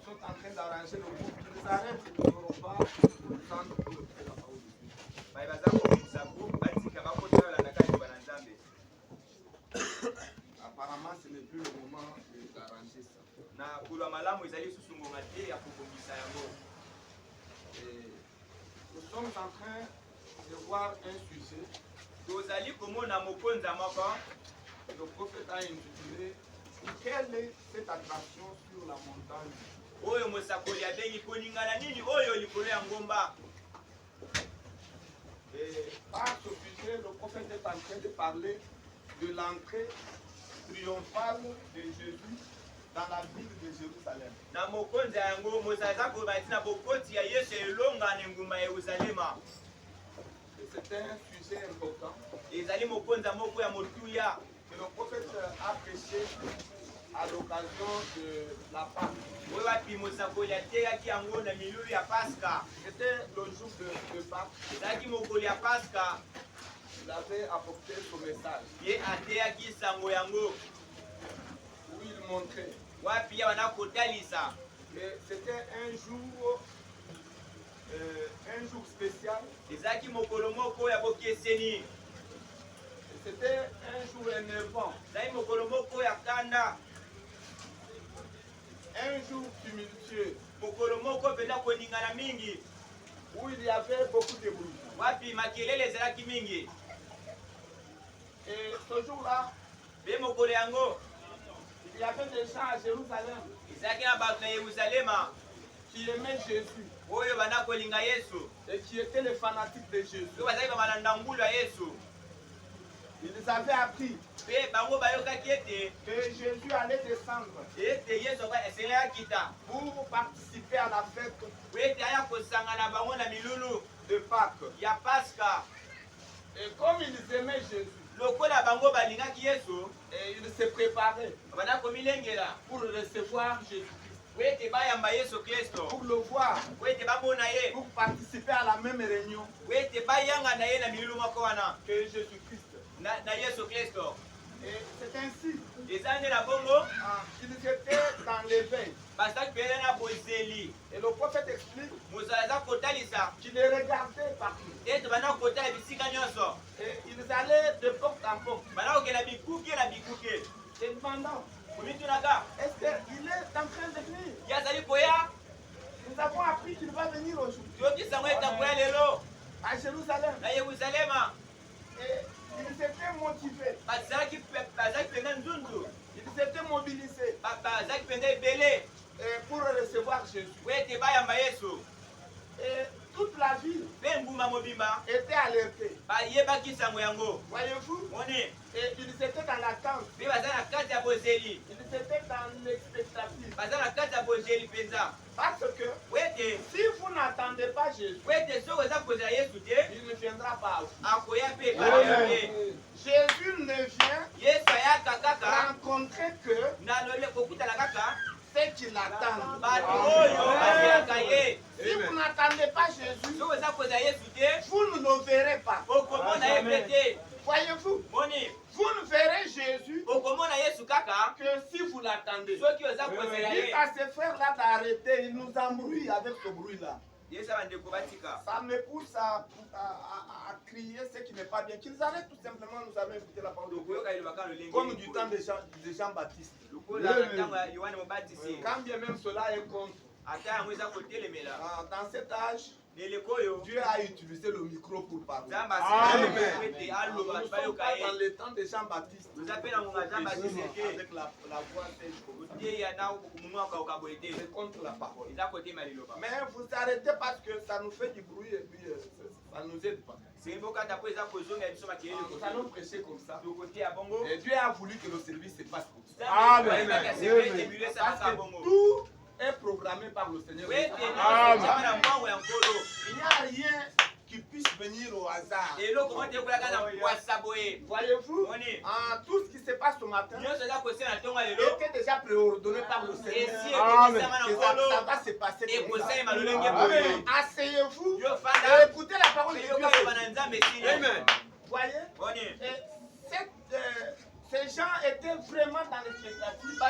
sont en train d'arranger le groupe, ils arrêtent, ils n'auront pas le temps de la parole. Apparemment, ce n'est plus le moment d'arranger ça. Nous sommes en train de voir un sujet. Le prophète a intitulé quelle est cette attraction sur la montagne? Et par ce sujet, le prophète est en train de parler de l'entrée triomphale de Jésus dans la ville de Jérusalem. C'est un sujet important. Que le prophète a prêché à l'occasion de la Pâque. C'était le jour de Pâque. Il avait apporté son message. Où il montrait que c'était un jour spécial. C'était un jour énervant. Un jour tumultueux. Où il y avait beaucoup de bruit. Et ce jour-là, il y avait des gens à Jérusalem qui aimaient Jésus et qui étaient les fanatiques de Jésus. Ils avaient appris que Jésus allait descendre pour participer à la fête de Pâques. Et comme ils aimaient Jésus, et ils se préparaient pour recevoir Jésus-Christ, pour le voir, pour participer à la même réunion que Jésus-Christ. Et c'est ainsi qu'ils étaient dans l'éveil. Et le prophète explique qu'ils les regardaient partout. Et ils allaient de porte en porte. Et demandant, est-ce qu'il est en train de venir? Nous avons appris qu'il va venir aujourd'hui à Jérusalem. Et ils étaient motivés. Ils étaient mobilisés pour recevoir Jésus. Et toute la ville était alertée. Voyez-vous? Et ils étaient dans l'attente. Ils étaient dans l'expectative. Parce que si vous n'attendez pas Jésus, il ne viendra pas à vous. Jésus ne vient rencontrer que ceux qui l'attendent. Si vous n'attendez pas Jésus, vous ne le verrez pas. Voyez-vous, vous ne verrez Jésus que si vous l'attendez. Dites à ces frères-là d'arrêter, ils nous embrouillent avec ce bruit-là. Ça me pousse à crier ce qui n'est pas bien. Qu'ils arrêtent tout simplement, nous avons écouté la parole de Dieu. Comme du temps de Jean-Baptiste. Quand bien même cela est contre. Dans cet âge, Dieu a utilisé le micro pour parler. Amen. Nous ne sommes pas dans le temps de Jean-Baptiste. Avec la voix sèche. C'est contre la parole. Mais vous arrêtez parce que ça nous fait du bruit et puis ça ne nous aide pas. Nous allons prêcher comme ça. Et Dieu a voulu que le service se passe comme ça. Amen. Parce que tout est programmé par le Seigneur. Il n'y a rien qui puisse venir au hasard. Voyez-vous, tout ce qui se passe ce matin était déjà préordonné par le Seigneur. Ça va se passer comme ça. Asseyez-vous et écoutez la parole de Dieu. Amen. Voyez, Ces gens étaient vraiment dans l'expectative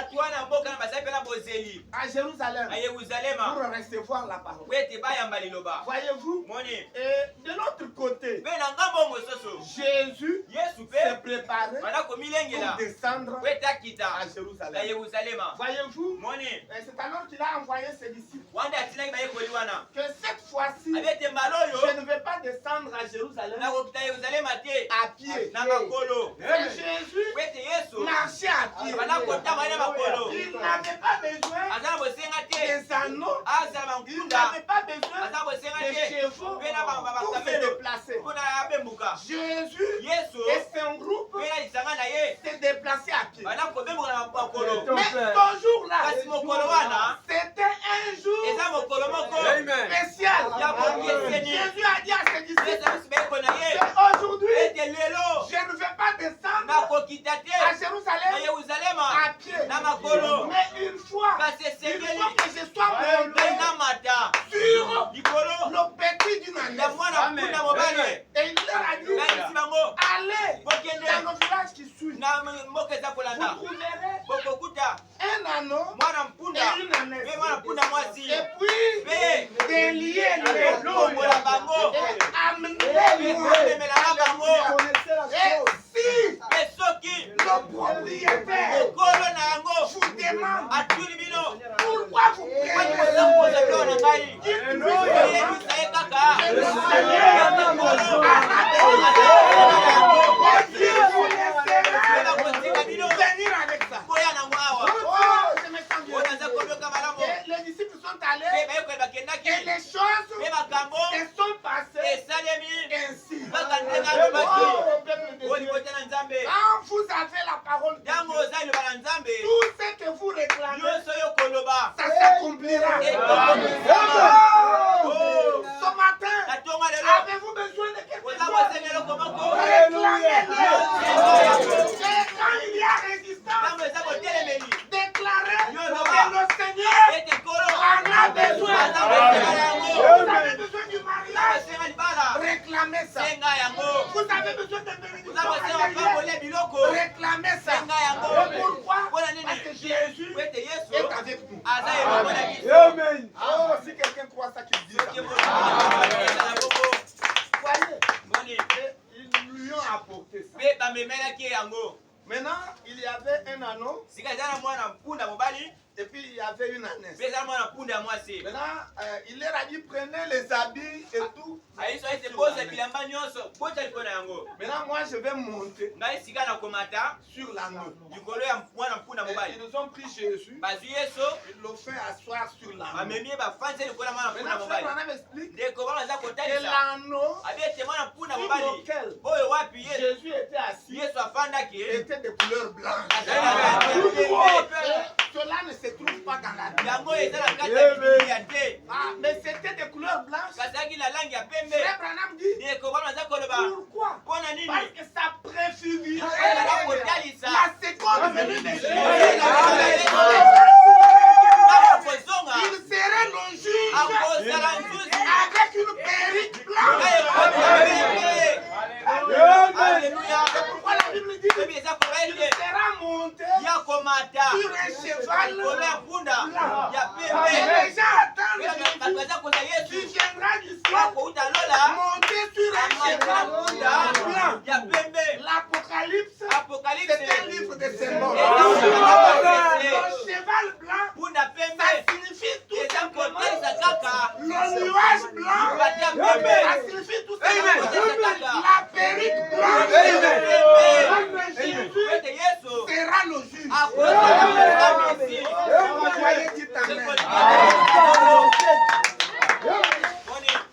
à Jérusalem pour recevoir la parole. Voyez-vous, de l'autre côté, Jésus s'est préparé pour descendre à Jérusalem. Voyez-vous, c'est alors qu'il a envoyé ses disciples que cette fois-ci, je ne vais pas descendre à Jérusalem à pied. Jésus marchait à pied. Il n'avait pas besoin des anneaux. Il n'avait pas besoin des chevaux pour se déplacer. Jésus et son groupe s'est déplacé à pied. Mais ce jour-là, c'était un jour spécial. Jésus a dit à ses disciples qu'aujourd'hui, je ne vais pas descendre à Jérusalem à pied. Mais une fois que je sois monté sur le petit d'une ânesse. Et il leur a dit, allez dans le village qui suit. Vous trouverez un anneau et une ânesse. Et puis, déliez les lots et amenez-les. Et si le propriétaire vous demande pourquoi vous prenez venir avec ça. Les disciples sont allés et les choses se sont passées ainsi. Quand vous avez la parole de Dieu, tout ce que vous réclamez, ça s'accomplira. Ce matin, avez-vous besoin de quelque chose? Réclamez-le. Et quand il y a résistance, déclarez que le Seigneur en a besoin. Vous avez besoin du mariage, réclamez ça. Vous avez besoin de bénédiction, réclamez ça. Pourquoi? Parce que Jésus est avec nous. Amen. Oh, si quelqu'un croit ça, qu'il dit ça. Voyez, ils lui ont apporté ça. Maintenant, il y avait un anneau. Et puis il y avait une ânesse. Maintenant, il leur a dit prenez les habits et tout. Maintenant, moi je vais monter sur l'anneau. Ils nous ont pris Jésus. Ils l'ont fait asseoir sur l'anneau. Maintenant, Frère Branham explique que l'anneau sur lequel Jésus était assis était de couleur blanche. Cela ne se trouve pas dans la Bible. Mais c'était de couleur blanche. Frère Branham dit pourquoi? Parce que ça préfigurait la seconde venue de Jésus. Il serait le juge avec une perruque blanche. Alléluia. C'est pourquoi la Bible dit qu'il sera monté sur un cheval blanc. Et les gens attendent qu'il viendra du ciel monter sur un cheval blanc. L'Apocalypse, c'est un livre de symboles. Le cheval blanc, ça signifie tout simplement le nuage blanc. Ça signifie tout simplement la perruque blanche. Jésus sera le juge. Voyez, dites amen.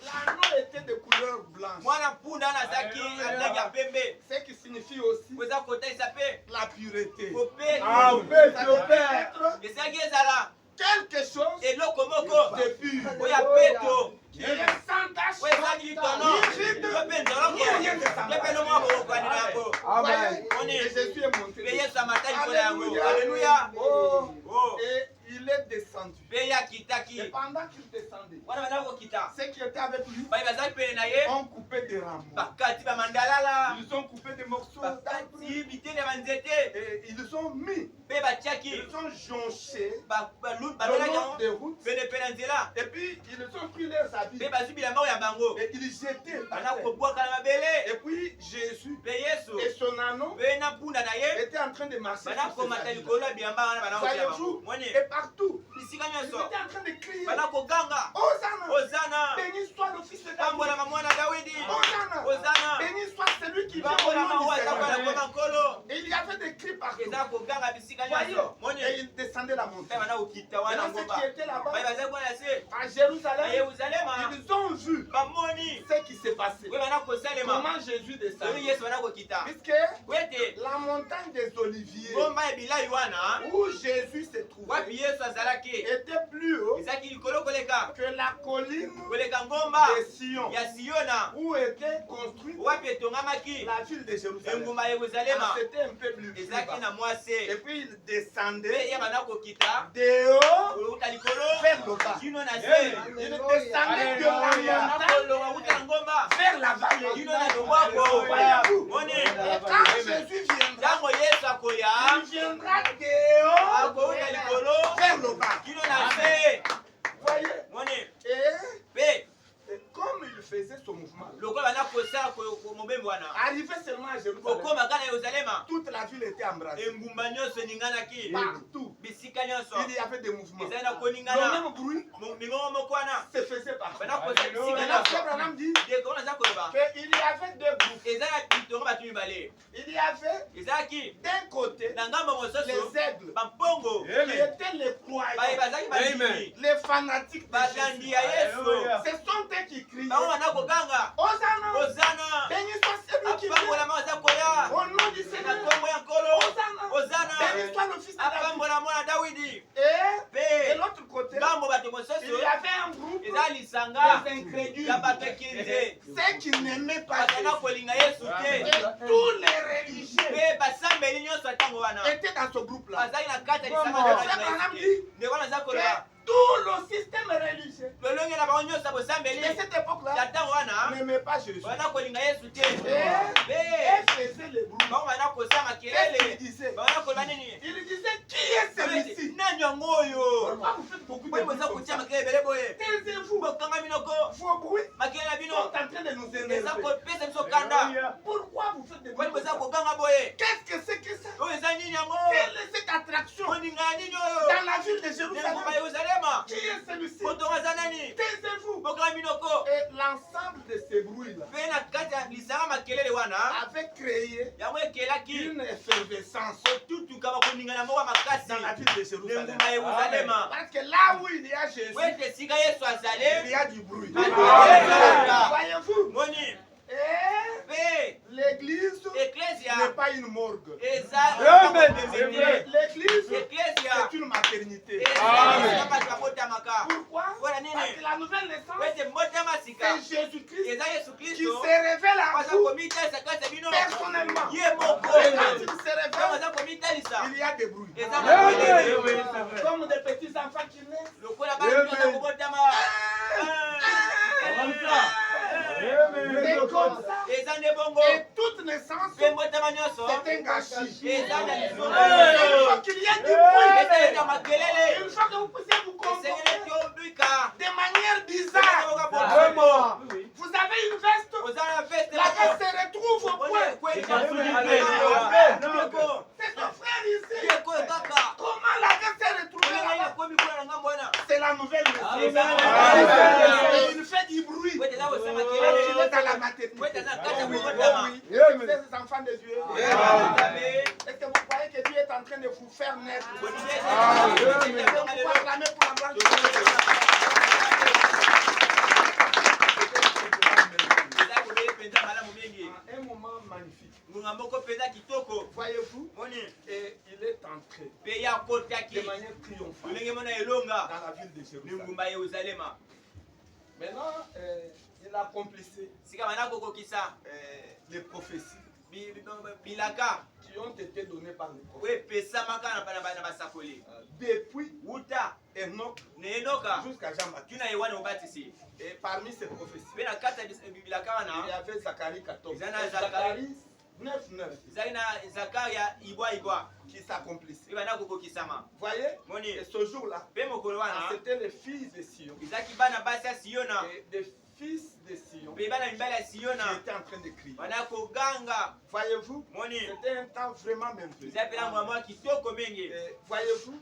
L'anneau était de couleur blanche. Ce qui signifie aussi la pureté. Quelque chose de pur. Qui est sans tache. Voyez, Jésus est monté. Alléluia. Et il il est descendu. Et pendant qu'il descendait, ceux qui étaient avec lui ont coupé des rameaux. Ils ont coupé des morceaux d'arbres. Et ils ont mis. Ils ont jonché le long des routes. Et puis ils ont pris leurs habits. Et ils jetaient par terre. Et puis Jésus et son anneau étaient en train de marcher. Voyez-vous, et partout, ils étaient en train de crier Hosanna, béni soit le fils de David. Hosanna, béni soit celui qui vient au nom du Seigneur. Et il y avait des cris partout. Voyez, et ils descendaient la montagne. Maintenant, ceux qui étaient là-bas, à Jérusalem, ils ont vu ce qui s'est passé. Comment Jésus descendait. Puisque la montagne des Oliviers, où Jésus se trouvait, était plus haut que la colline de Sion, où était construite la ville de Jérusalem. C'était un peu plus bas. Et puis il descendait de haut vers le bas. Il descendait de la montagne vers la vallée. Et quand Jésus viendra, il viendra de haut vers le bas. Voyez? Et comme il faisait ce mouvement, arrivé seulement à Jérusalem, toute la ville était embrasée. Partout, il y avait des mouvements. Le même bruit se faisait partout. Abraham dit qu'il y avait deux groupes. Il y avait d'un côté les aigles qui étaient les croyants, les fanatiques de Jésus. Ce sont eux qui crient Hosanna, béni soit celui qui vient au nom du Seigneur. Hosanna, béni soit le fils de David. Et de l'autre côté, il y avait un groupe des incrédules, ceux qui n'aimaient pas Jésus. Et tous les religieux étaient dans ce groupe-là. Abraham dit que tout le système religieux de cette époque-là n'aimait pas Jésus. Et faisait le bruit. Qu'est-ce qu'il disait? Il disait, qui est celui-ci? Pourquoi vous faites beaucoup de bruit comme ça? Taisez-vous. Vos bruits sont en train de nous énerver. Pourquoi vous faites des bruits comme ça? Qu'est-ce que c'est que ça? Quelle est cette attraction dans la ville de Jérusalem? Qui est celui-ci? Taisez-vous. Et l'ensemble de ces bruits-là avait créé une effervescence dans la ville de Jérusalem. Parce que là où il y a Jésus, il y a du bruit. Voyez-vous? L'église n'est pas une morgue. L'église, c'est une maternité. Pourquoi? Parce que la nouvelle naissance, c'est Jésus-Christ qui se révèle à vous personnellement. Et quand il se révèle, il y a des bruits. Comme des petits enfants qui naissent. Et comme ça, et toute naissance, c'est un gâchis. Une fois qu'il y a du bruit, une fois que vous puissiez vous comporter de manière bizarre, vous avez une veste, la veste se retrouve au point. C'est ton frère ici. Comment la veste s'est retrouvée là-bas? C'est la nouvelle naissance. Et il fait du bruit. Il est dans la maternité. Oui. Ces enfants de Dieu. Est-ce que vous croyez que Dieu est en train de vous faire naître? Vous acclamez pour la gloire de Dieu. Un moment magnifique. Voyez-vous, et il est entré de manière triomphale dans la ville de Jérusalem. Maintenant, il accomplissait les prophéties qui ont été données par les prophètes. Depuis jusqu'à Jean-Baptiste. Et parmi ces prophéties, il y avait Zacharie 14. Zacharie 9:9 qui s'accomplissait. Voyez, et ce jour-là, c'était les fils de Sion. Et des fils de Sion qui étaient en train de crier. Voyez-vous, c'était un temps vraiment merveilleux. Voyez-vous,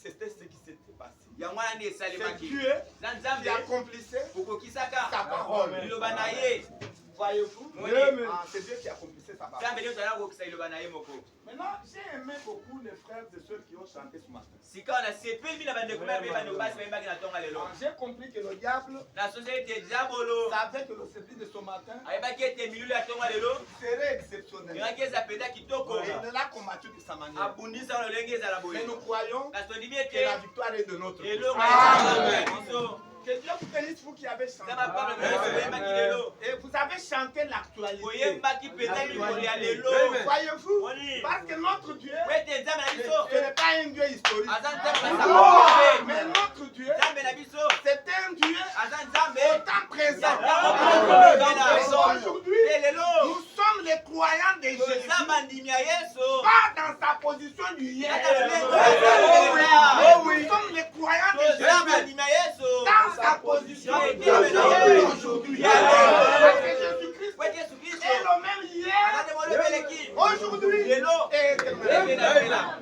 c'était ce qui s'était passé. C'est Dieu qui accomplissait sa parole. Voyez-vous, c'est Dieu qui accomplissait sa parole. Maintenant, j'ai aimé beaucoup les frères et ceux qui ont chanté ce matin. J'ai compris que le diable savait que le service de ce matin serait exceptionnel. Et il l'a combattu de sa manière. Mais nous croyons que la victoire est de notre côté. Que Dieu vous bénisse, vous qui avez chanté. Et vous avez chanté l'actualité. Voyez-vous, parce que notre Dieu, ce n'est pas un Dieu historique. Mais notre Dieu, c'est un Dieu autant présent. Aujourd'hui, nous sommes les croyants de Jésus. Pas dans sa position du hier. Nous sommes les croyants de Jésus. Dans sa position aujourd'hui. Parce que Jésus-Christ est le même hier, aujourd'hui et éternellement.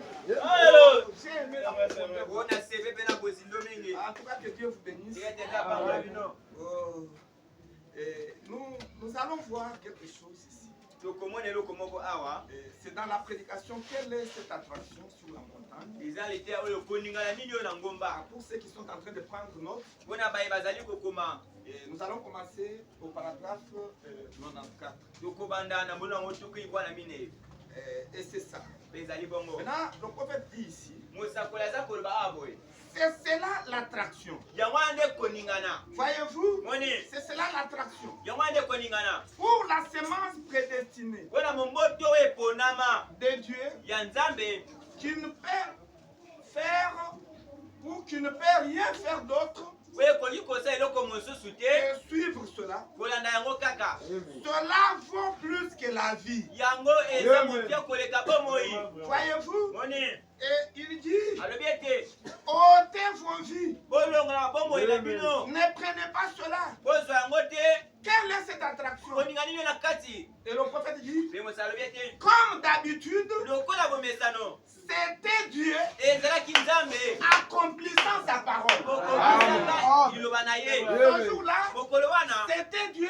J'ai aimé la en tout cas, que Dieu vous bénisse. Nous allons voir quelque chose ici. C'est dans la prédication, quelle est cette attraction sur la montagne? Pour ceux qui sont en train de prendre note, nous allons commencer au paragraphe 94. Et c'est ça. Maintenant, le prophète dit ici, c'est cela l'attraction. Voyez-vous, c'est cela l'attraction. Pour la semence prédestinée de Dieu, qui ne peut faire ou qui ne peut rien faire d'autre et suivre cela. Cela vaut plus que la vie. Voyez-vous? Et il dit, ôtez vos vies. Ne prenez pas cela. Quelle est cette attraction? Et le prophète dit, comme d'habitude, c'était Dieu accomplissant sa parole. Ce jour-là, c'était Dieu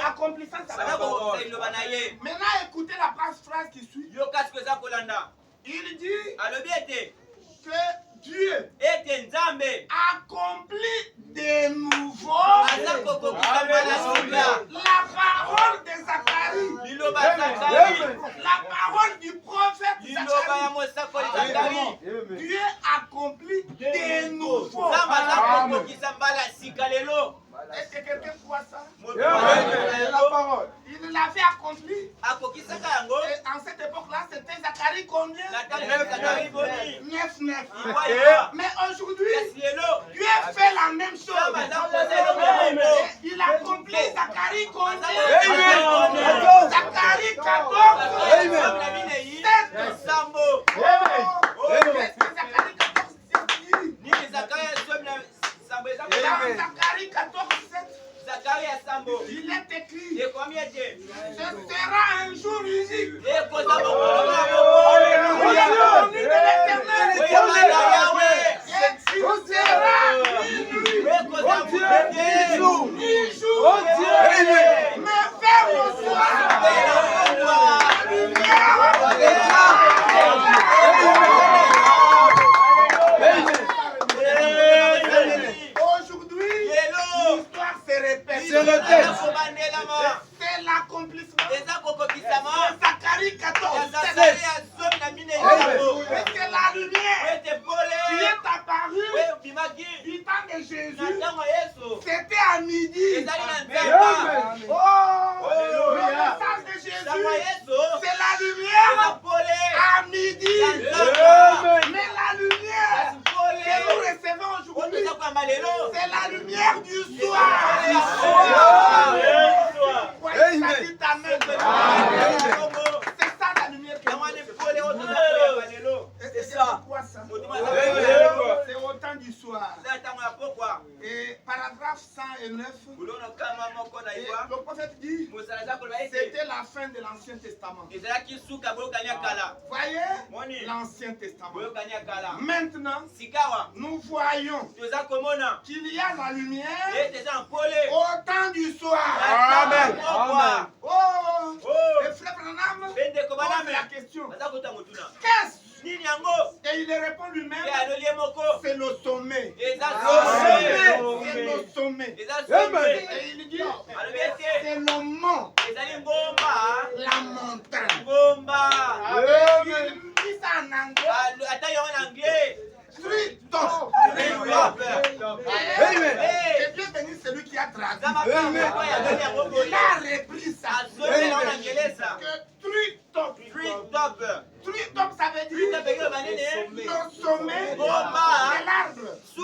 accomplissant sa parole. Maintenant, écoutez la phrase qui suit. Il dit que Dieu accomplit de nouveau la parole de Zacharie, la parole du prophète Zacharie. Dieu accomplit de nouveau. Est-ce que quelqu'un croit ça? La parole. Il l'avait accompli. Et en cette époque-là, c'était Zacharie combien? 9:9. Mais aujourd'hui, Dieu fait la même chose. Il accomplit Zacharie combien? Zacharie 14. 7. Zacharie 14:7. Il est écrit, ce sera un jour unique. C'est l'accomplissement de Zacharie 14. C'est la lumière qui est apparue du temps de Jésus. C'était à midi. Le message de Jésus, c'est la lumière à midi. Mais la lumière que nous recevons aujourd'hui, ça. C'est au temps du soir. Et paragraphe 109. Le prophète dit, c'était la fin de l'Ancien Testament. Voyez l'Ancien Testament. Maintenant, nous voyons qu'il y a la lumière au temps du soir. Amen. Amen. Oh, et frère Branham pose la question. Qu'est-ce? Et il répond lui-même, c'est le sommet. C'est le sommet. Et il dit, c'est le mont, la montagne. Il dit ça en anglais. Street top. Et Dieu bénit celui qui a traduit. Il a repris ça. Que street top. Street top, ça veut dire le sommet de l'arbre. Oh,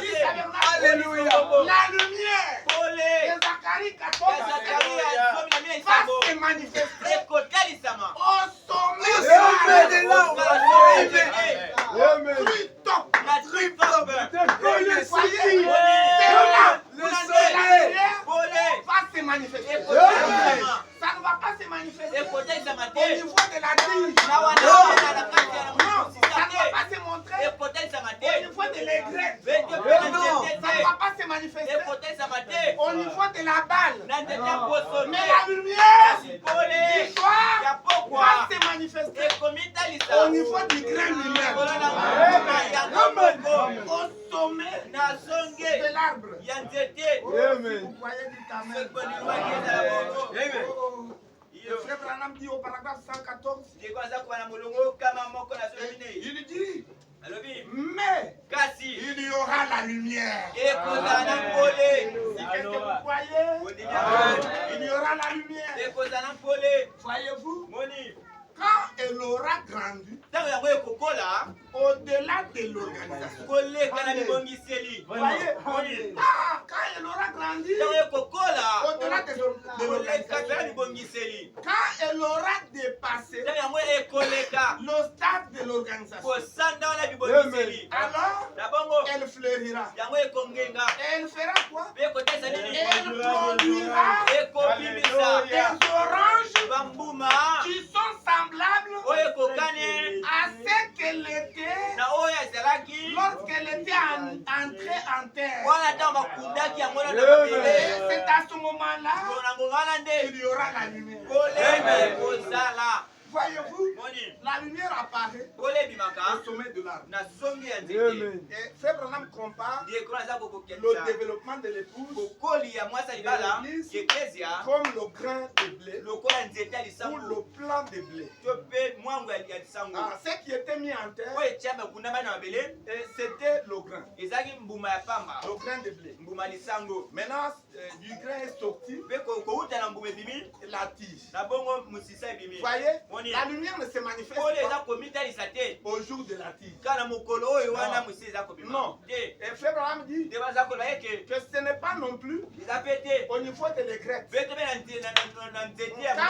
dit ça. Alléluia. La lumière. Et Zacharie 14 va se manifester au sommet de l'arbre. Street top. Le soleil va se manifester. Ça ne va pas se manifester au niveau de la tige. Non, ça ne va pas se montrer au niveau de l'aigret. Ça ne va pas se manifester au niveau de la balle. Mais la lumière du soir va se manifester au niveau du grain lui-même. Au sommet de l'arbre. Vous voyez du Amen. Le frère Branham dit au paragraphe 114, il dit, mais il y aura la lumière. Si qu'est-ce que vous voyez? Il y aura la lumière. Voyez-vous? Quand elle aura grandi, au-delà de l'organisation. Voyez? Quand elle aura grandi, au-delà de l'organisation. Quand elle aura dépassé le stade de l'organisation, alors elle fleurira. Elle fera quoi? Elle produira des oranges qui sont semblables à ce qu'elle était lorsqu'elle était entrée en terre. Et c'est à ce moment-là qu'il y aura la lumière. Voyez-vous, la lumière apparaît au sommet de l'arbre. Et Frère Branham compare le développement de l'épouse de l'Église comme le grain de blé ou le plant de blé. Ce qui était mis en terre, c'était le grain. Le grain de blé. Maintenant, du grain est sorti la tige. Voyez, la lumière ne se manifeste pas au jour de la tige. Non. Et Frère Branham dit que ce n'est pas non plus au niveau de l'aigret. Quand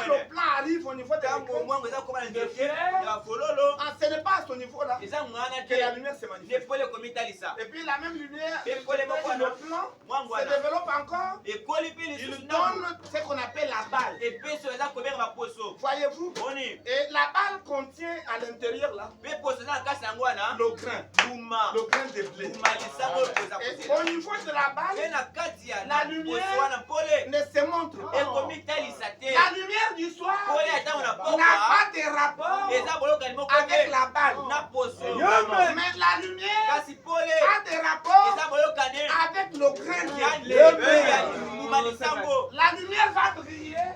le plant arrive au niveau de l'aigret, ce n'est pas à ce niveau-là que la lumière se manifeste. Et puis la même lumière, le plant se développe encore. Il donne ce qu'on appelle la balle. Voyez-vous? Et la balle contient à l'intérieur là le grain de blé. Et au niveau de la balle, la lumière ne se montre pas. La lumière du soir n'a pas de rapport avec la balle. Mais la lumière a des rapports avec le grain de blé. La lumière va briller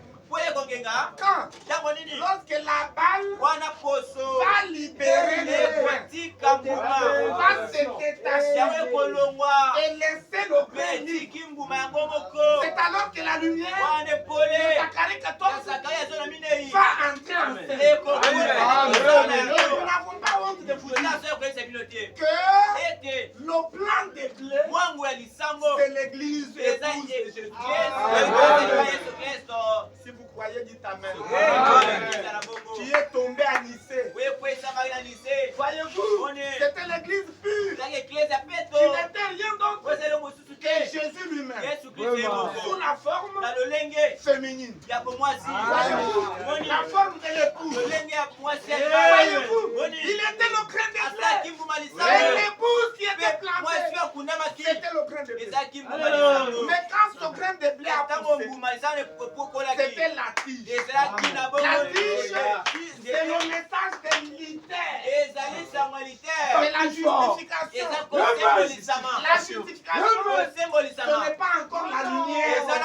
quand? Lorsque la balle va libérer le grain, va se détacher et laisser le grain. C'est alors que la lumière de Zacharie 14 va entrer en scène. Nous n'avons pas honte de vous dire que le plan de blé, c'est l'église épouse de Jésus. Si vous croyez, dites Amen. Qui est tombé à Nicée. Voyez-vous, c'était l'église pure. Qui n'était rien d'autre que Jésus lui-même. Sous la forme féminine. Voyez-vous, la forme de l'épouse. Voyez-vous, il était le grain de blé. Et l'épouse qui était plantée, c'était le grain de blé. Mais quand ce grain de blé a poussé, c'était la tige. La tige, c'est le message de l'unitaire. C'est la justification. La justification, ce n'est pas encore la lumière. C'est pas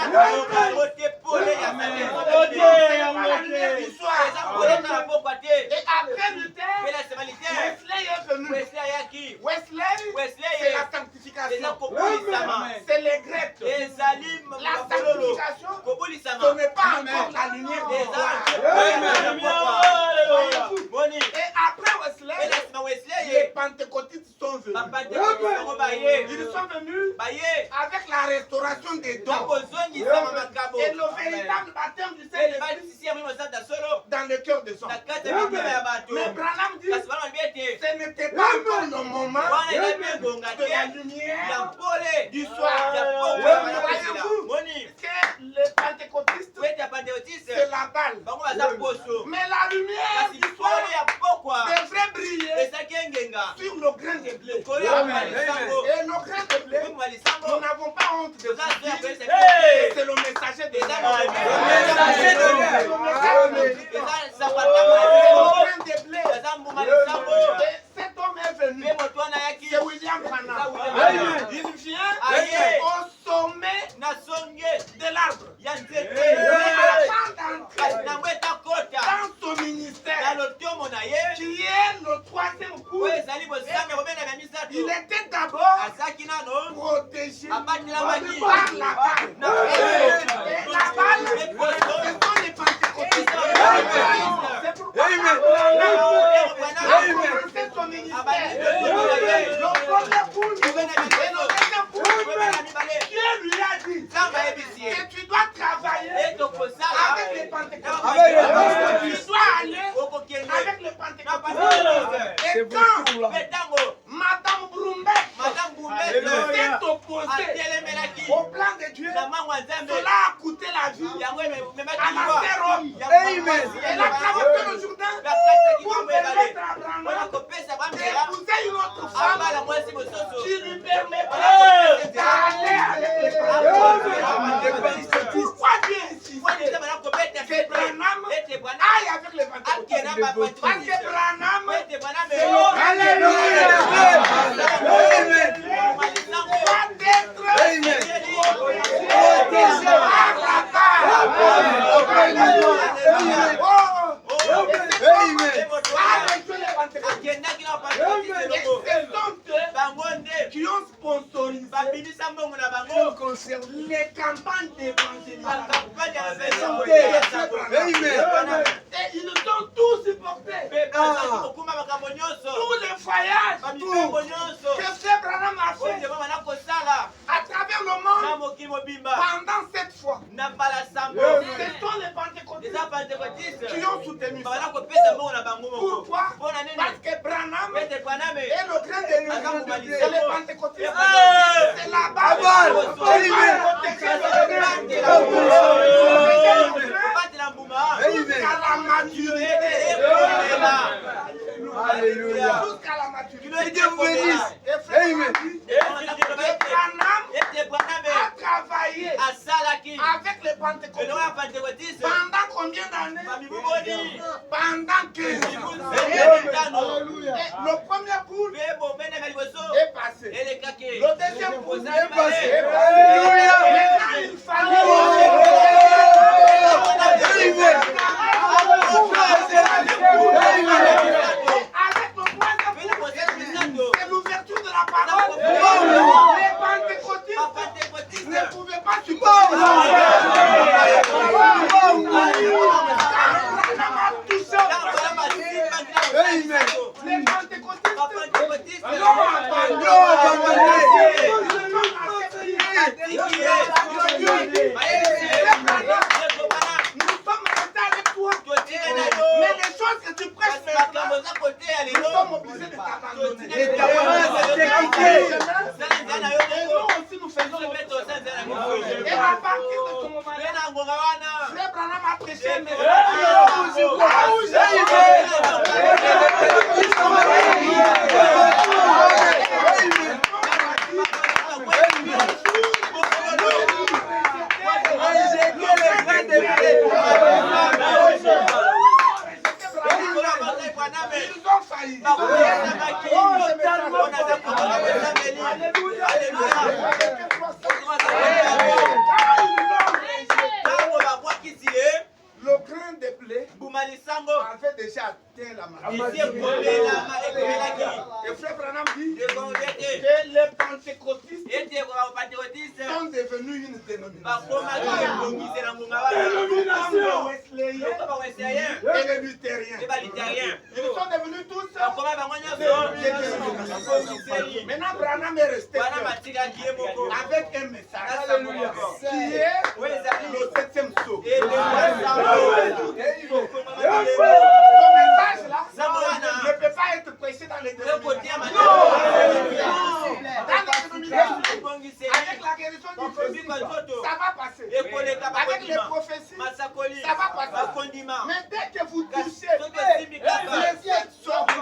la lumière du soir. Et après Luther, Wesley est venu. Wesley, c'est la sanctification. C'est les Grecs. La sanctification, ce n'est pas encore la lumière du soir. Et après Wesley, les pentecôtistes sont venus. Ils sont venus avec la restauration des dons. Et le véritable baptême du Saint-Esprit dans le cœur des hommes. Mais Branham dit, ce n'était pas encore le moment de la lumière du soir. Voyez-vous que les pentecôtistes, c'est la balle. Mais la lumière du soir devrait briller sur le grain de blé. Et le grain de blé, nous n'avons pas honte de dire, c'est le messager de Dieu. Cet homme est venu, c'est William Branham. Il vient au sommet de l'arbre. Mais avant d'entrer dans son ministère, qui est le troisième coup, il était d'abord protégé par la balle. Et la balle, ce sont les pentecôtistes. C'est pourquoi son ministère, le premier coup, et le deuxième coup, Dieu lui a dit que tu dois travailler avec les pentecôtistes. Tu dois aller avec les pentecôtistes. Et quand Madame Brumbek s'est opposée au plan de Dieu, cela a coûté la vie à la sœur Rome. Elle a traversé le Jourdain pour permettre à Branham d'épouser une autre femme qui lui permettra d'aller avec les pentecôtistes. Pourquoi Dieu insiste que Branham aille avec les pentecôtistes? Parce que Branham, c'est le Alléluia doit être protégé par la qui ont sponsorisé les campagnes d'évangélisation. Et ils ont tous supporté. Tous les voyages que Frère Branham a fait à travers le monde pendant 7 fois. Ce sont les pentecôtistes qui ont soutenu ça. Pourquoi? Parce que Branham est le grain de l'Église. Et les pentecôtistes, c'est la base. Jusqu'à la maturité. Alléluia. Jusqu'à la maturité. Dieu vous bénisse. Branham a travaillé avec les pentecôtistes. Pendant combien d'années? Pendant 15 ans. Le premier coup est passé. Le deuxième coup est passé. Maintenant il fallait c'est l'ouverture de la parole. Les pentecôtistes ne pouvaient pas supporter. Les pentecôtistes l'ont abandonné. abandonné. Et ta main s'est quittée. Et nous aussi nous faisons le métro. Et à partir de ce moment-là, Frère Branham a prêché un ils ont failli. Le grain de blé avait déjà atteint la maladie. Et Frère Branham dit que les pentecôtistes sont devenus une dénomination. Et les luthériens. Ils sont devenus tous des dénominations. Maintenant, Branham est resté avec un message qui est le 7e saut. Son message là ne peut pas être prêché dans les dénominations. Dans les dénominations, avec la guérison du physique, ça va passer. Avec les prophéties, ça va passer. Mais dès que vous touchez les 7 sorts, ils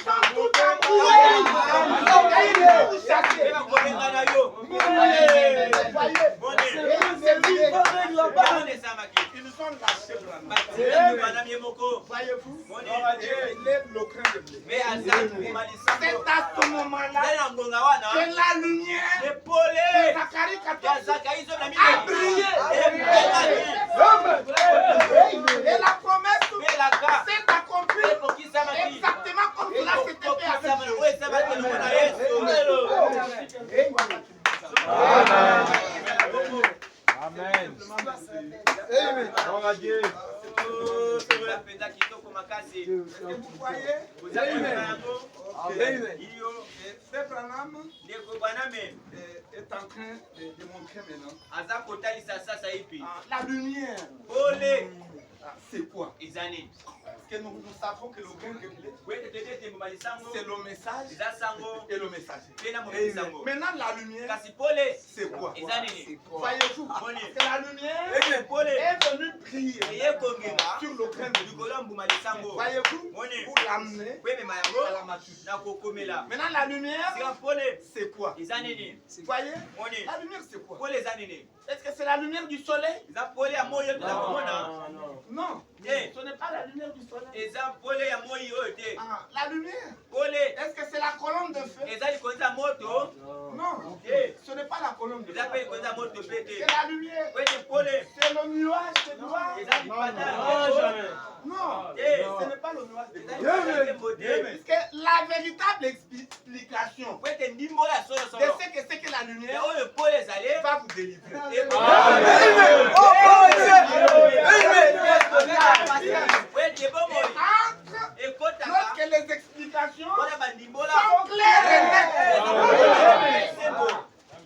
sont tout embrouillés. Ils sont chassés. Ils nous ont lâchés. Voyez-vous, le craint de blé. C'est à ce moment-là que la lumière de Zacharie 14 a brillé. Et la promesse s'est accomplie exactement comme cela s'était fait avec Amen. Dieu. Et vous voyez, Frère Branham est en train de montrer maintenant la lumière. C'est quoi? Parce que nous savons que le grain de blé, c'est le message et le messager. Maintenant, la lumière, c'est quoi? Voyez-vous, que la lumière est venue briller sur le grain de blé. Voyez-vous, pour l'amener à la maturité. Maintenant, la lumière, c'est quoi? Voyez, la lumière, c'est quoi? Est-ce que c'est la lumière du soleil? Non, ce n'est pas la lumière du soleil. La lumière, est-ce que c'est la colonne de feu? Non, ce n'est pas la colonne de feu. C'est la lumière. C'est le nuage de gloire. Non, ce n'est pas le nuage de gloire. Parce que la véritable explication de ce que c'est que la lumière va vous délivrer. Lorsque les explications sont claires et nettes.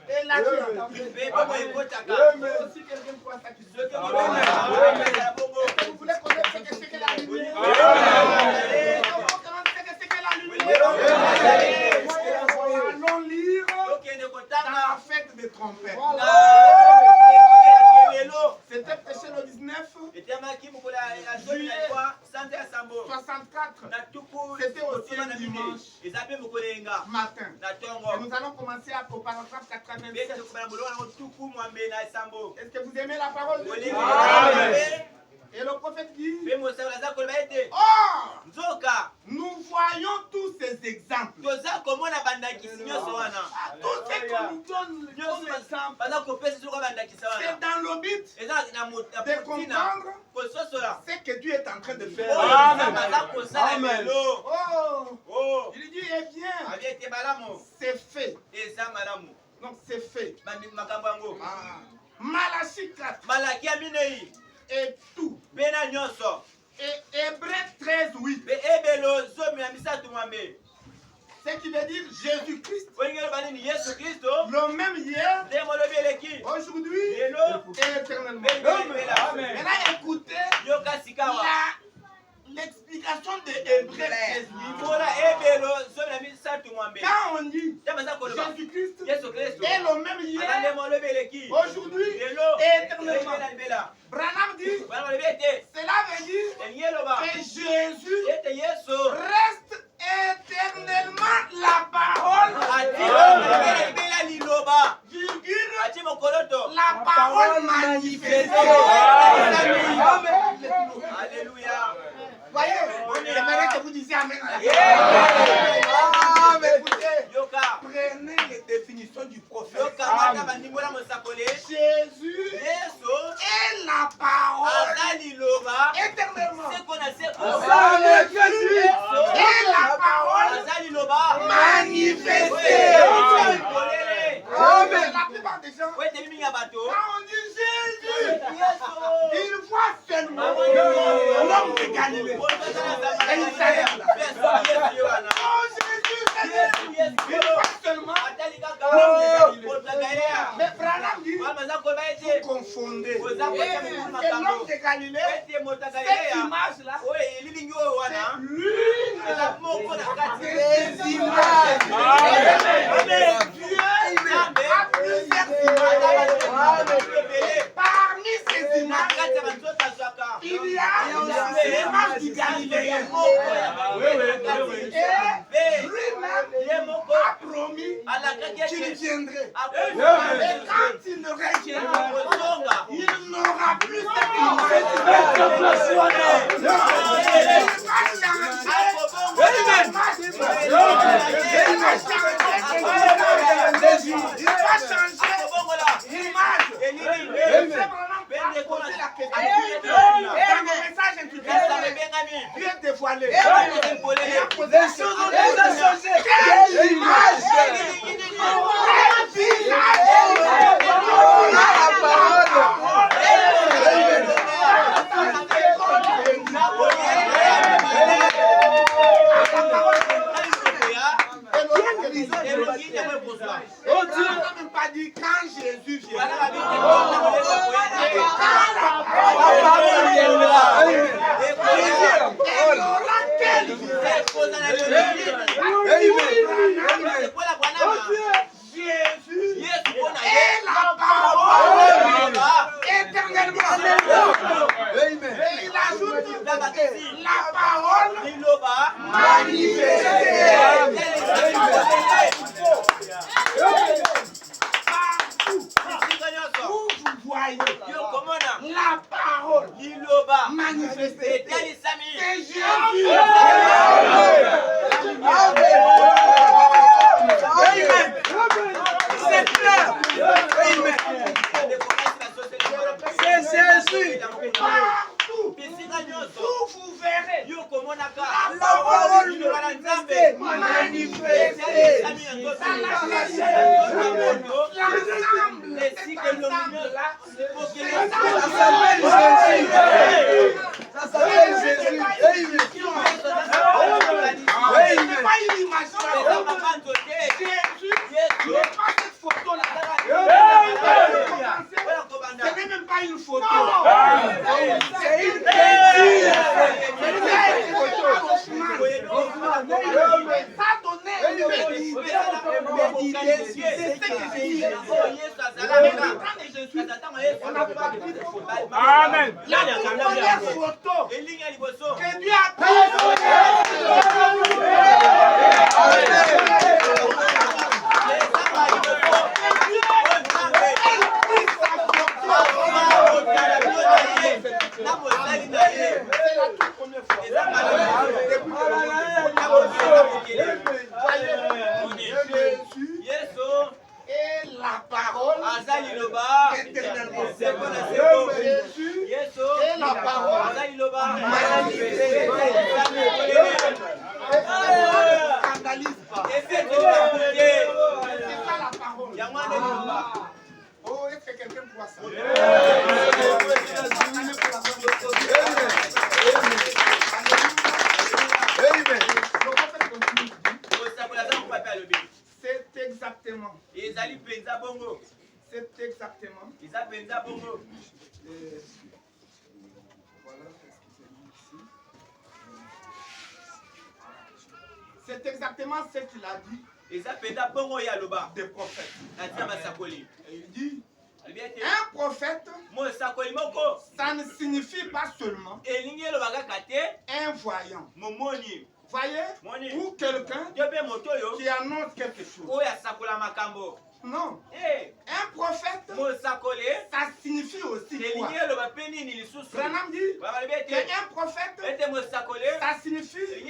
Et là, si quelqu'un croit ça qui se vous voulez connaître ce que c'est que la lumière? Allons lire dans la fête des trompettes. C'était prêché le 19 juillet 64. C'était aussi un dimanche matin. Et nous allons commencer au paragraphe 87. Est-ce que vous aimez la parole de Dieu? Et le prophète dit, oh, nous voyons tous ces exemples. Tous ceux qui nous donnent comme exemple, c'est dans le but de comprendre ce que Dieu est en train de faire. Amen. Oh, il dit, eh bien, c'est fait. Donc c'est fait. Malachie 4. Et tout. Et Hébreux 13, 8. Ce qui veut dire Jésus-Christ. Le même hier, aujourd'hui et éternellement. Maintenant écoutez l'explication de Hébreu 16. Quand on dit Jésus-Christ est le même hier, aujourd'hui et éternellement. Branham dit, cela veut dire que Jésus reste éternellement la parole. La parole manifestée. Alléluia. Voyez, j'aimerais que vous disiez Amen. Écoutez, prenez les définitions du prophète. Jésus est la parole éternellement. Jésus est la parole manifestée. Amen. La plupart des gens, quand on dit Jésus, ils voient seulement l'homme de Galilée. Et ils s'arrêtent là. Oh Jésus, ils voient seulement l'homme de Galilée. Mais Branham dit, vous confondez. Et l'homme de Galilée, cette image-là, c'est l'une des images. Dieu a plusieurs images. Parmi ces images, il y a l'image du Galiléen. Et lui-même a promis qu'il viendrait. Et quand il reviendra, il n'aura plus cette image. Il va changer l'image. Poser la question. Dans le message intitulé Dieu dévoilé. Les choses ont déjà changé. Quelle image? Oh Dieu n'a même pas dit quand Jésus viendra. Jésus est la parole éternellement. Et il ajoute la parole manifestée. Où vous voyez la parole manifestée, c'est Jésus. C'est clair. C'est Jésus. Partout où vous verrez la parole manifestée dans la l'ensemble de cet ensemble-là, ça s'appelle Jésus. Ce n'est pas une image. Jésus n'est pas cette photo-là. Ce n'est même pas une photo. C'est une peinture. Ça donnait une méditer. C'est ce que je dis. Mais dans le temps de Jésus, on n'a pas pris de photo. Amen. La première photo que Dieu a prise. Et la parole éternellement. Jésus est la parole manifestée. Scandalise pas. C'est ça la parole. Oh, est-ce que quelqu'un voit ça? C'est exactement. C'est exactement. Voilà ce qui s'est dit ici. C'est exactement ce qu'il a dit des prophètes. Et il dit, un prophète, ça ne signifie pas seulement un voyant. Voyez, ou quelqu'un qui annonce quelque chose. Non. Un prophète, ça signifie aussi quoi? Branham dit qu'un prophète, ça signifie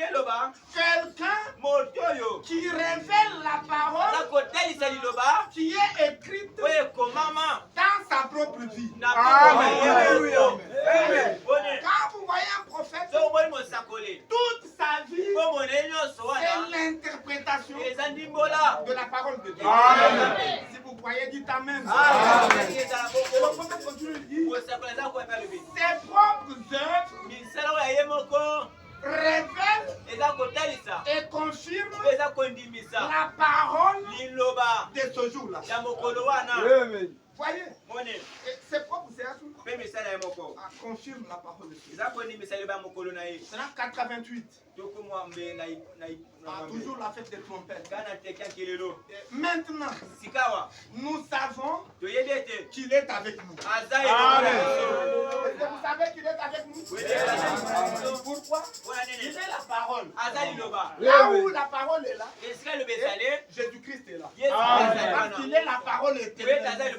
quelqu'un qui révèle la parole qui est écrite dans sa propre vie. Amen. Quand vous voyez un prophète, toute sa vie, c'est l'interprétation de la parole de Dieu. Amen. Si vous croyez, dites Amen. Le prophète continue de dire, ses propres œuvres révèlent et confirment la parole de ce jour-là. Voyez, ses propres œuvres confirment la parole de ce jour. C'est dans 88. Toujours la fête des trompettes. Maintenant, nous savons qu'il est avec nous. Amen. Est-ce que vous savez qu'il est avec nous? Pourquoi? Il est la parole. Là où la parole est là, Jésus-Christ est là. Parce qu'il est la parole éternelle.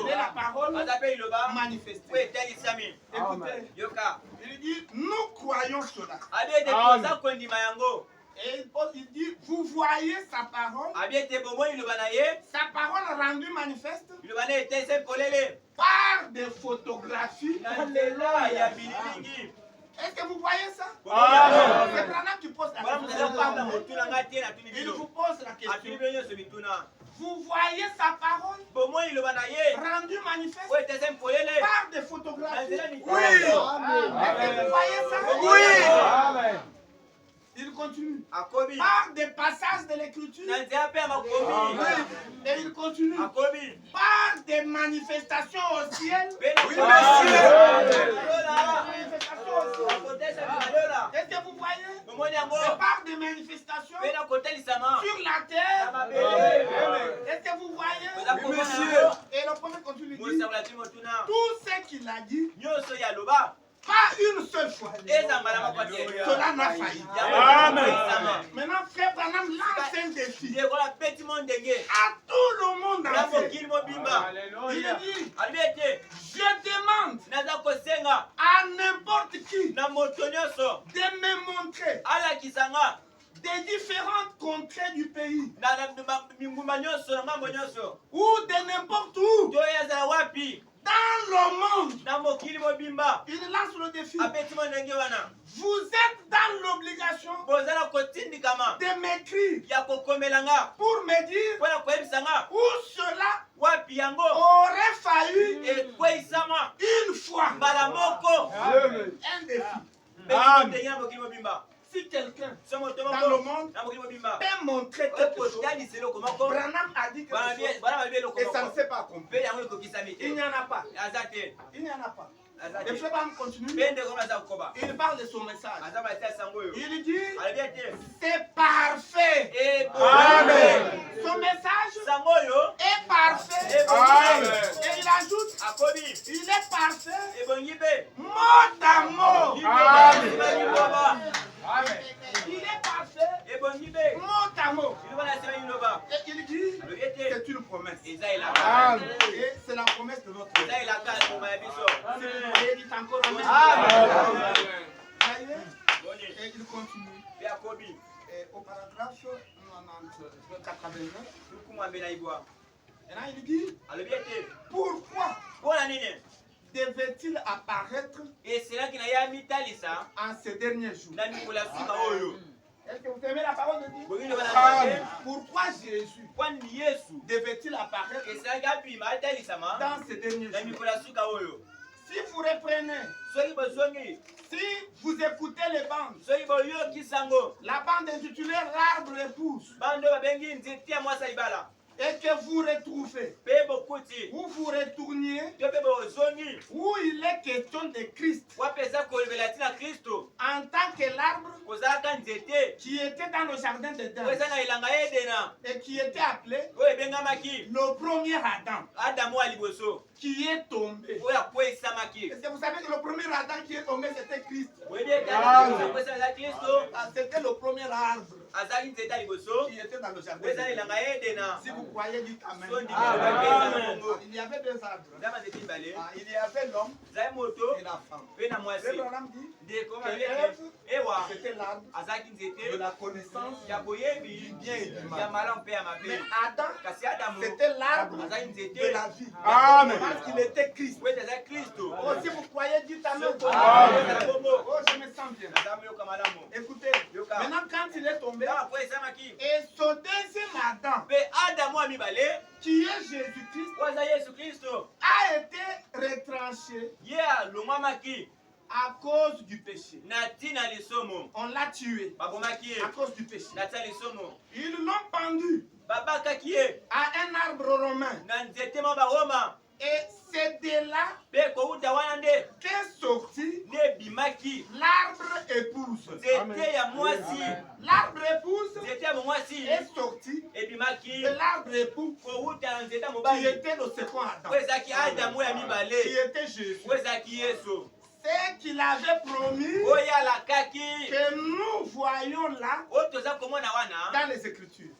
Il est la parole manifestée. Écoutez, il dit, nous croyons cela. Et il dit, vous voyez sa parole, sa parole rendue manifeste par des photographies. Est-ce que vous voyez ça? C'est Branham qui pose la question. Il vous pose la question. Vous voyez sa parole rendue manifeste par des photographies. Oui. Est-ce que vous voyez ça? Oui. Il continue. Par des passages de l'écriture. Et il continue. Par des manifestations au ciel. Oui, monsieur. Est-ce que vous voyez? Et par des manifestations sur la terre. Est-ce que vous voyez? Oui, monsieur. Et le prophète continue. Tout ce qu'il a dit, pas une seule fois, cela n'a failli. Amen. Maintenant, frère Branham lance un défi à tout le monde entier. Il dit, je demande à n'importe qui de me montrer des différentes contrées du pays ou de n'importe où dans le monde. Il lance le défi. Vous êtes dans l'obligation de m'écrire pour me dire où cela aurait fallu une fois. Un défi. Si quelqu'un dans le monde peut montrer quelque chose, Branham a dit quelque chose et ça ne s'est pas accompli. Il n'y en a pas. Il n'y en a pas. Et frère Branham continue. Il parle de son message. Il dit, c'est parfait. Amen. Son message est parfait. Amen. Et il ajoute, il est parfait mot à mot. Amen. Il est parfait mot à mot. Et il dit, c'est une promesse. Amen. Et c'est la promesse de notre Dieu. Et il dit encore Amen. Et il continue. Et au paragraphe 89, et là il dit, pourquoi devait-il apparaître en ces derniers jours? Est-ce que vous aimez la parole de Dieu? Pourquoi Jésus devait-il apparaître dans ces derniers jours? Si vous reprenez, si vous écoutez les bandes, la bande intitulée L'arbre épouse, et que vous retrouvez, où vous retourniez, où il est question de Christ, en tant que l'arbre qui était dans le jardin d'Éden et qui était appelé le premier Adam, qui est tombé. Est-ce que vous savez que le premier Adam qui est tombé, c'était Christ? C'était le premier arbre qui était dans le jardin d'Éden. Si vous croyez, dites Amen. Il y avait deux arbres. Il y avait l'homme et la femme. Le Abraham dit que Ève, c'était l'arbre de la connaissance du bien et du mal. Mais Adam, c'était l'arbre de la vie. Parce qu'il était Christ. Oh, si vous croyez, dites Amen. Oh, je me sens bien. Écoutez, maintenant quand il est tombé, et ce deuxième Adam, qui est Jésus-Christ, a été retranché à cause du péché. On l'a tué à cause du péché. Ils l'ont pendu à un arbre romain. Et c'est de là qu'est sorti l'arbre épouse. L'arbre épouse est sorti de l'arbre époux qui était le second Adam, qui était Jésus. C'est qu'il avait promis que nous voyons là dans les Écritures.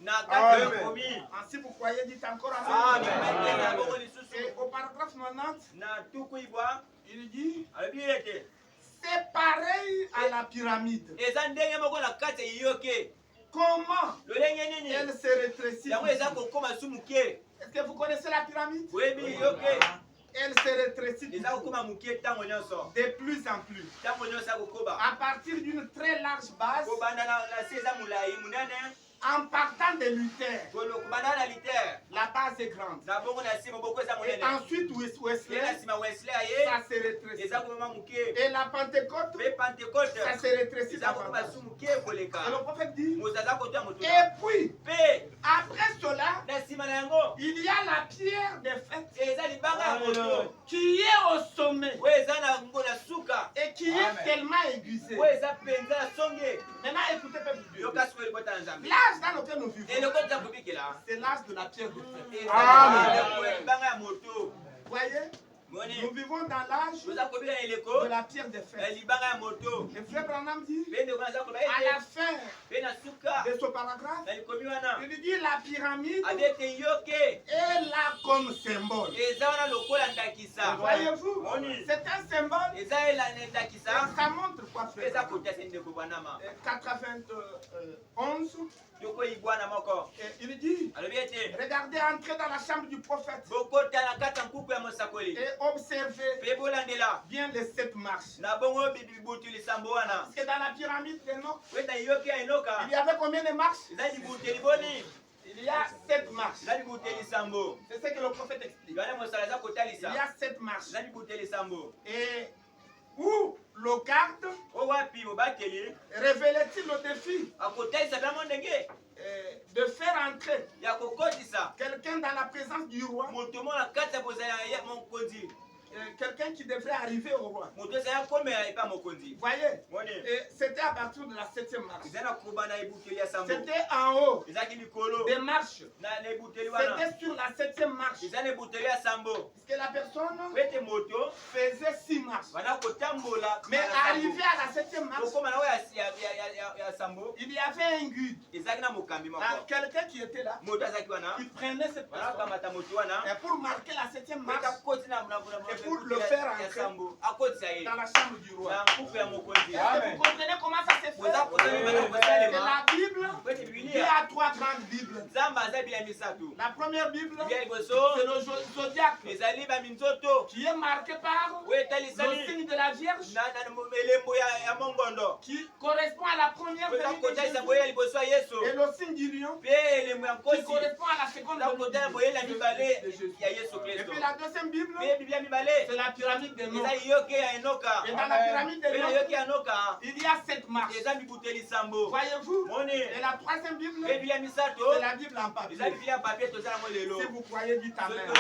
Si vous croyez, dites encore Amen. Et au paragraphe 90, il dit c'est pareil à la pyramide. Comment elle se rétrécit? Est-ce que vous connaissez la pyramide? Elle se rétrécit de plus en plus. À partir d'une très large base, en partant de Luther, la base est grande. Et ensuite, Wesley, ça se rétrécit. Et la Pentecôte, ça se rétrécit. Et le prophète dit, et puis, après cela, il y a la pierre des fêtes qui est au sommet et qui est tellement aiguisée. Maintenant, écoutez, peuple de Dieu. L'âge dans lequel nous vivons, c'est l'âge de la pierre de fête. Voyez, nous vivons dans l'âge de la pierre de fête. Et frère Branham dit, à la fin de ce paragraphe, il dit la pyramide est là comme symbole. Voyez-vous, c'est un symbole. Et ça montre quoi, frère? 91. Il dit, regardez, entrez dans la chambre du prophète et observez bien les 7 marches. Parce que dans la pyramide d'Enoch, il y avait combien de marches? Il y a 7 marches. C'est ce que le prophète explique. Il y a 7 marches. Et où le garde révélait-il le défi de faire entrer quelqu'un dans la présence du roi, quelqu'un qui devrait arriver au roi. Voyez, c'était à partir de la 7e marche. C'était en haut des marches. C'était sur la 7e marche. Parce que la personne faisait 6 marches. Mais arrivé à la 7e marche, il y avait un guide. Quelqu'un qui était là, il prenait cette personne et pour marquer la 7e marche, et pour le faire entrer dans la chambre du roi. Vous comprenez comment ça s'est fait? La Bible, il y a 3 grandes Bibles. La première Bible, c'est le zodiaque, qui est marqué par le signe de la Vierge, qui correspond à la première venue de Jésus, et le signe du lion, qui correspond à la seconde venue de Jésus. Et puis la deuxième Bible, c'est la pyramide de Noé. Et dans la pyramide de Noé, il y a 7 marches. Voyez-vous? Et la troisième Bible, C'est la Bible en papier. Si vous croyez, dites Amen.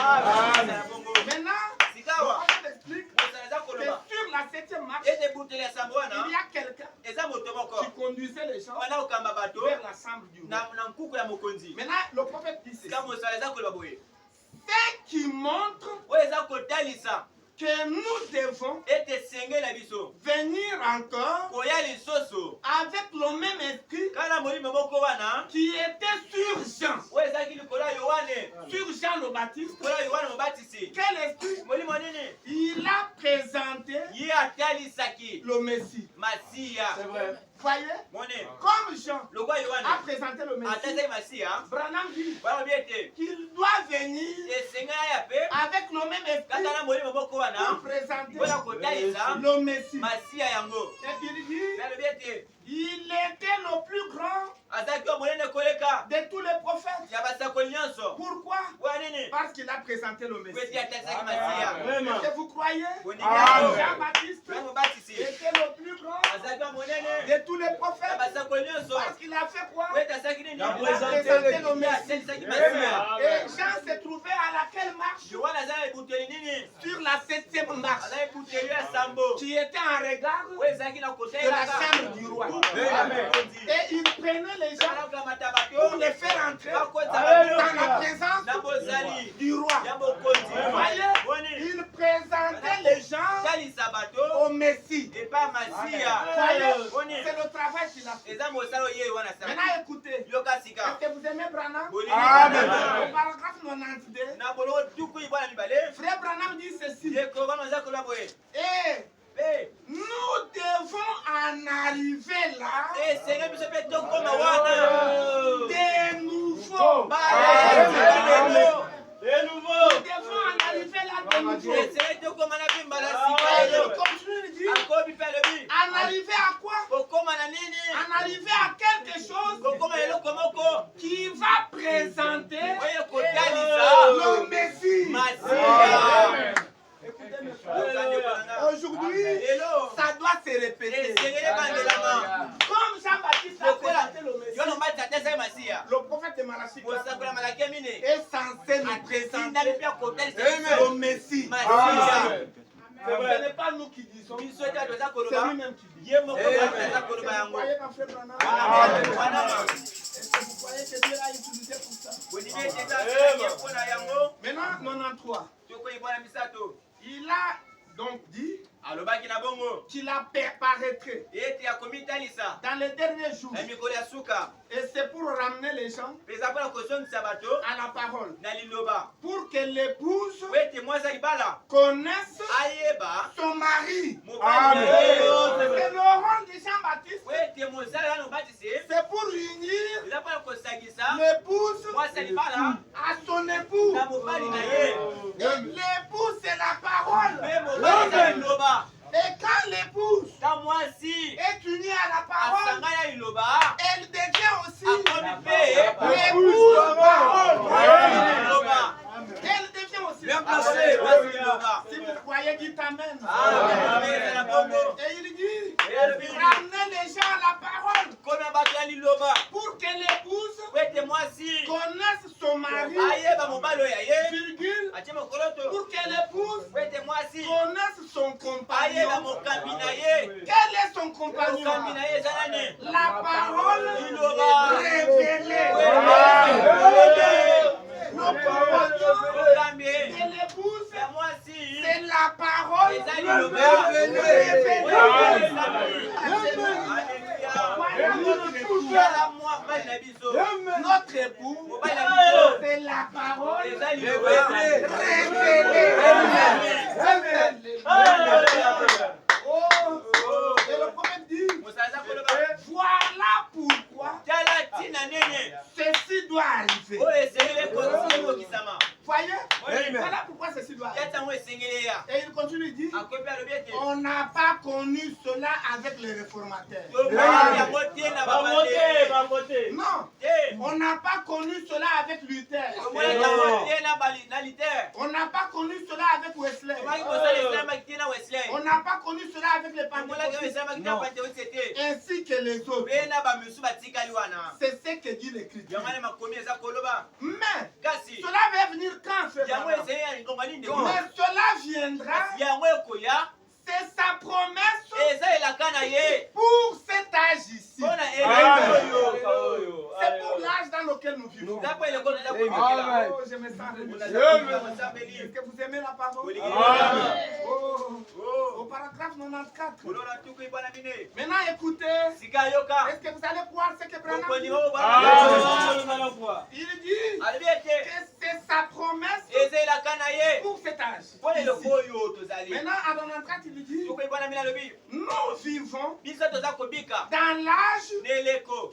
Maintenant, le prophète explique que sur la 7e marche, il y a quelqu'un qui conduisait les gens vers la chambre du roi. Maintenant, le prophète dit ceci. Ce qui montre que nous devons venir encore avec le même esprit qui était sur Jean. Sur Jean le Baptiste. Quel esprit? Il a présenté le Messie. C'est vrai. Voyez? Comme Jean a présenté le Messie, Branham dit qu'il doit venir avec le même esprit pour présenter le Messie. Et il dit il était le plus grand de tous les prophètes. Pourquoi? Parce qu'il a présenté le Messie. Est-ce que vous croyez? Jean-Baptiste était le plus grand de tous les prophètes. Parce qu'il a fait quoi? Il a présenté le Messie. Et Jean s'est trouvé à laquelle marche? Sur la 7e marche, qui était en regard de la chambre du roi. Et il prenait les gens pour les faire entrer dans la présence du roi. Voyez, il présentait les gens au Messie. Voyez, c'est le travail qu'il a fait. Maintenant écoutez, est-ce que vous aimez Branham? Au paragraphe 92, Frère Branham dit ceci. Et nous devons en arriver là de nouveau. Nous devons en arriver là de nouveau. Il continue de dire, en arriver à quoi? En arriver à quelque chose qui va présenter le Messie. Aujourd'hui, ça doit se répéter. Comme Jean-Baptiste a présenté le Messie, le prophète de Malachie est censé nous présenter le Messie. Ce n'est pas nous qui disons, c'est lui-même qui dit. Est-ce que vous croyez dans Frère Branham? Est-ce que vous croyez que Dieu l'a utilisé pour ça? Maintenant, 93. Il a donc dit qu'il apparaîtrait dans les derniers jours. Et c'est pour ramener les gens à la parole. Pour que l'épouse connaisse son mari. C'est le rôle de Jean-Baptiste. C'est pour unir l'épouse à son époux. Et l'épouse, c'est la parole. Et quand l'épouse est unie à la parole, elle devient aussi l'épouse de parole. Elle devient aussi si vous croyez, dites Amen. Et il dit, ramenez les gens à la parole pour que l'épouse connaisse son mari, virgule, pour que l'épouse connaisse son compagnon. Quel est son compagnon? La parole révélée. Le compagnon de l'épouse, c'est la parole révélée. Notre époux, c'est la parole révélée. Et le prophète dit, voilà pourquoi ceci doit arriver. Voyez? Voilà pourquoi ceci doit être. Et il continue, il dit, on n'a pas connu cela avec les réformateurs. Non, on n'a pas connu cela avec Luther. On n'a pas connu cela avec Wesley. On n'a pas connu cela avec les pentecôtistes. Ainsi que les autres. C'est ce que dit l'Écriture. Mais cela va venir quand, frère? Mais cela viendra. C'est sa promesse pour cet âge ici. C'est pour l'âge dans lequel nous vivons. Oh, je me sens béni. Est-ce que vous aimez la parole? Au paragraphe 94. Maintenant écoutez. Est-ce que vous allez croire ce que Branham dit? Il dit que c'est sa promesse pour cet âge. Maintenant à 94 il dit, nous vivons dans l'âge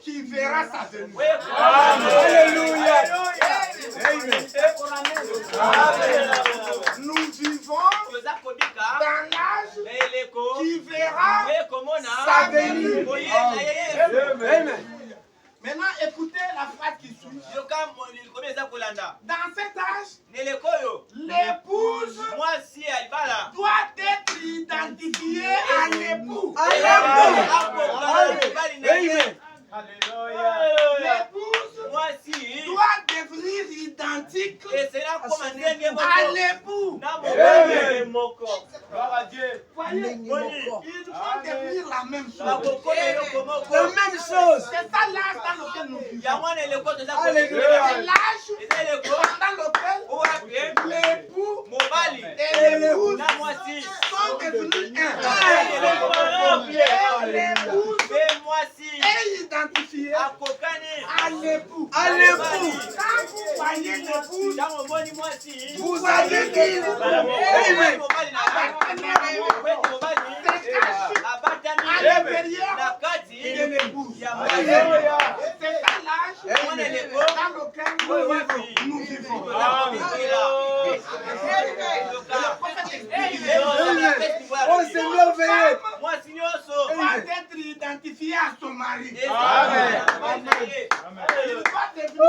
qui verra sa venue. Alléluia. Nous vivons dans l'âge qui verra sa venue. Maintenant, écoutez la phrase qui suit. Dans cet âge, l'épouse doit être identifiée à l'époux. L'épouse doit devenir identique à l'époux. Voyez, ils vont devenir la même chose. La même chose. C'est ça l'âge dans lequel nous vivons. C'est l'âge dans lequel l'époux et l'épouse sont devenus un. Et l'épouse est identifiée à l'époux. Quand vous voyez l'épouse, vous allez dire à l'intérieur de l'épouse. C'est ça l'âge dans lequel nous vivons. Oh Seigneur, veillez. Va être identifié à son mari. Amen. Il va devenir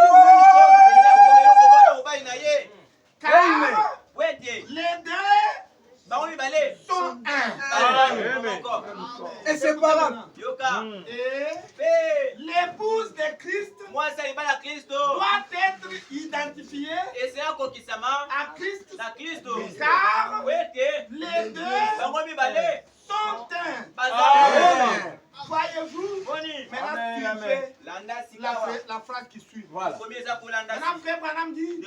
car les deux sont un. Et c'est pas grave. Et l'épouse de Christ doit être identifiée à Christ car les deux sont un. Voyez-vous? Maintenant, tu fais la phrase qui suit. Voilà. Maintenant, frère Branham dit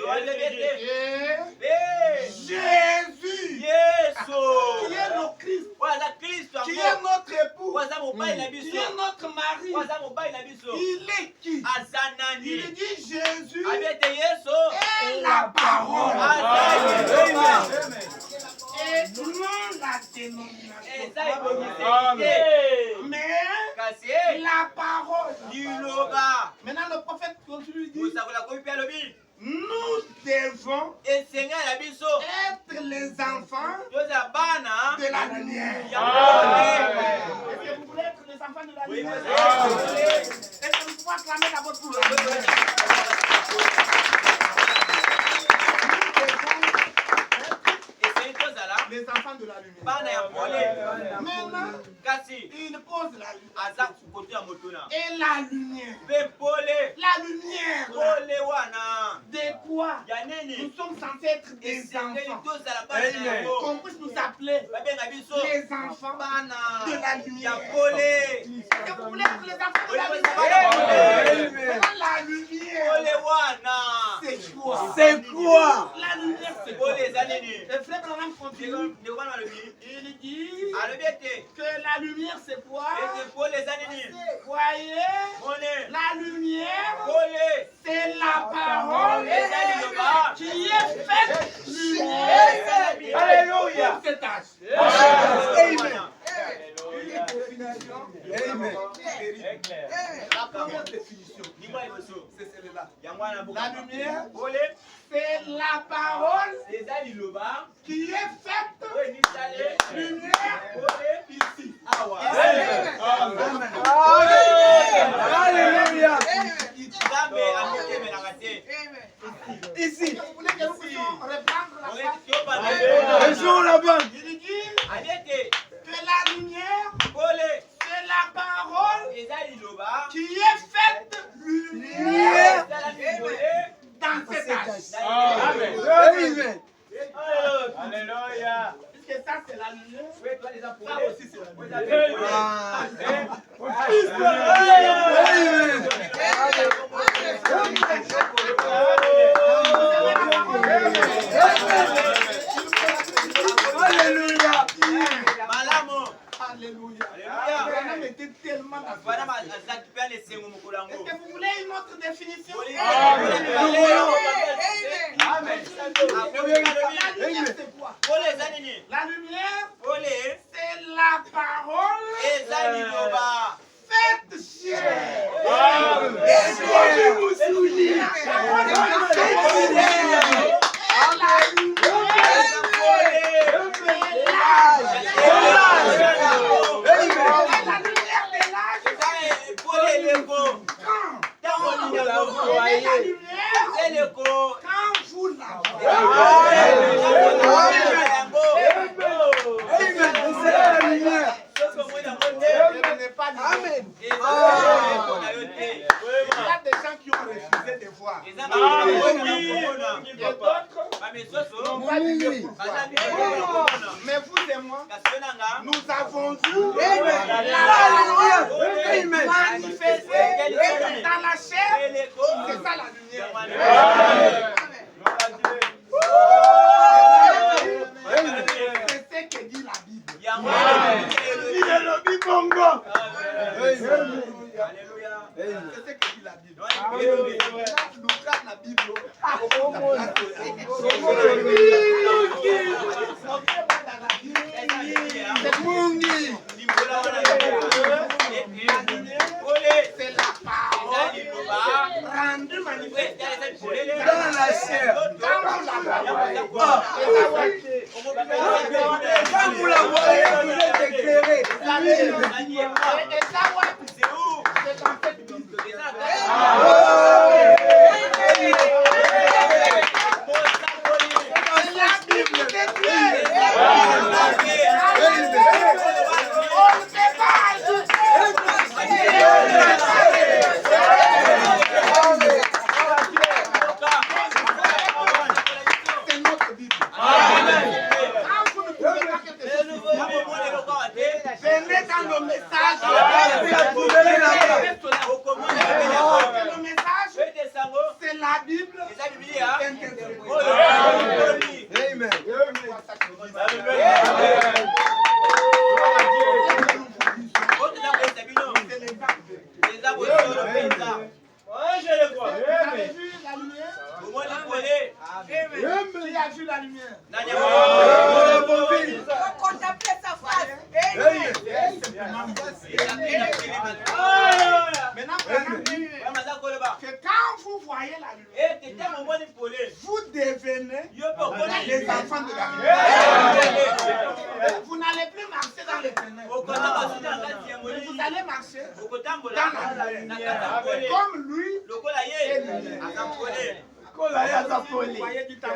Jésus, qui est le Christ, qui est notre époux, qui est notre mari, il est qui? Il dit Jésus est la parole. Et non la dénomination. Mais la parole. Maintenant le prophète continue dit, nous devons être les enfants de la lumière. Est-ce que vous voulez être les enfants de la lumière? Est-ce que vous pouvez acclamer d'abord pour la lumière? Les enfants de la lumière. Maintenant, il pose la lumière. Et la lumière. La lumière. De quoi? Nous sommes censés être des enfants. Qu'on puisse nous appeler les enfants de la lumière. Est-ce que vous voulez être les enfants de la lumière? La lumière. C'est quoi? C'est quoi? La lumière, c'est quoi? Le frère Branham continue. Il dit que la lumière c'est quoi? Voyez, la lumière c'est la parole qui est faite lumière. Alléluia. Cet âge. Amen. Une définition. Amen. La première définition, c'est celle-là. La lumière, c'est la parole qui est faite lumière ici. Alléluia. Ici. Vous voulez que nous puissions reprendre la là-bas. Il dit que la lumière, c'est la parole qui est faite lumière dans cet âge. Amen. Alléluia. Puisque ça c'est la lumière, ça aussi c'est la lumière. Alléluia. Alléluia. Abraham était tellement d'accord. Est-ce que vous voulez une autre définition? Amen. La lumière c'est quoi? La lumière c'est la parole faite chair. Mais vous et moi, nous avons vu la lumière manifestée dans la chair. C'est ça la lumière. C'est ce que dit la Bible. C'est ce que dit la Bible. La Bible. C'est la parole rendue manifeste dans la chair. Quand vous la voyez, vous êtes éclairé. Et ça, c'est où? C'est dans cette Bible. Venez dans le message. Le message, c'est la Bible. Amen. Qui a vu la lumière? Contemplez sa face. Maintenant, que quand vous voyez la lumière, vous devenez les enfants de la lumière. Vous n'allez plus marcher dans les ténèbres. Vous allez marcher dans la lumière. Comme lui est lumière. Vous voyez du temps.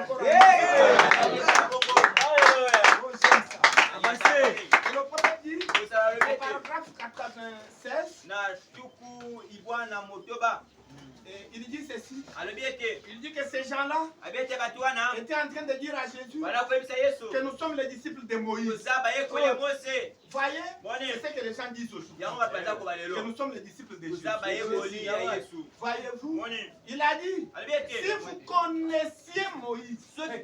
Le prophète dit, au paragraphe 96, il dit ceci. Il dit que ces gens-là étaient en train de dire à Jésus que nous sommes les disciples de Moïse. Voyez, c'est ce que les gens disent aujourd'hui. Que nous sommes les disciples de Jésus. Voyez-vous, il a dit, si vous connaissiez Moïse, nous sommes les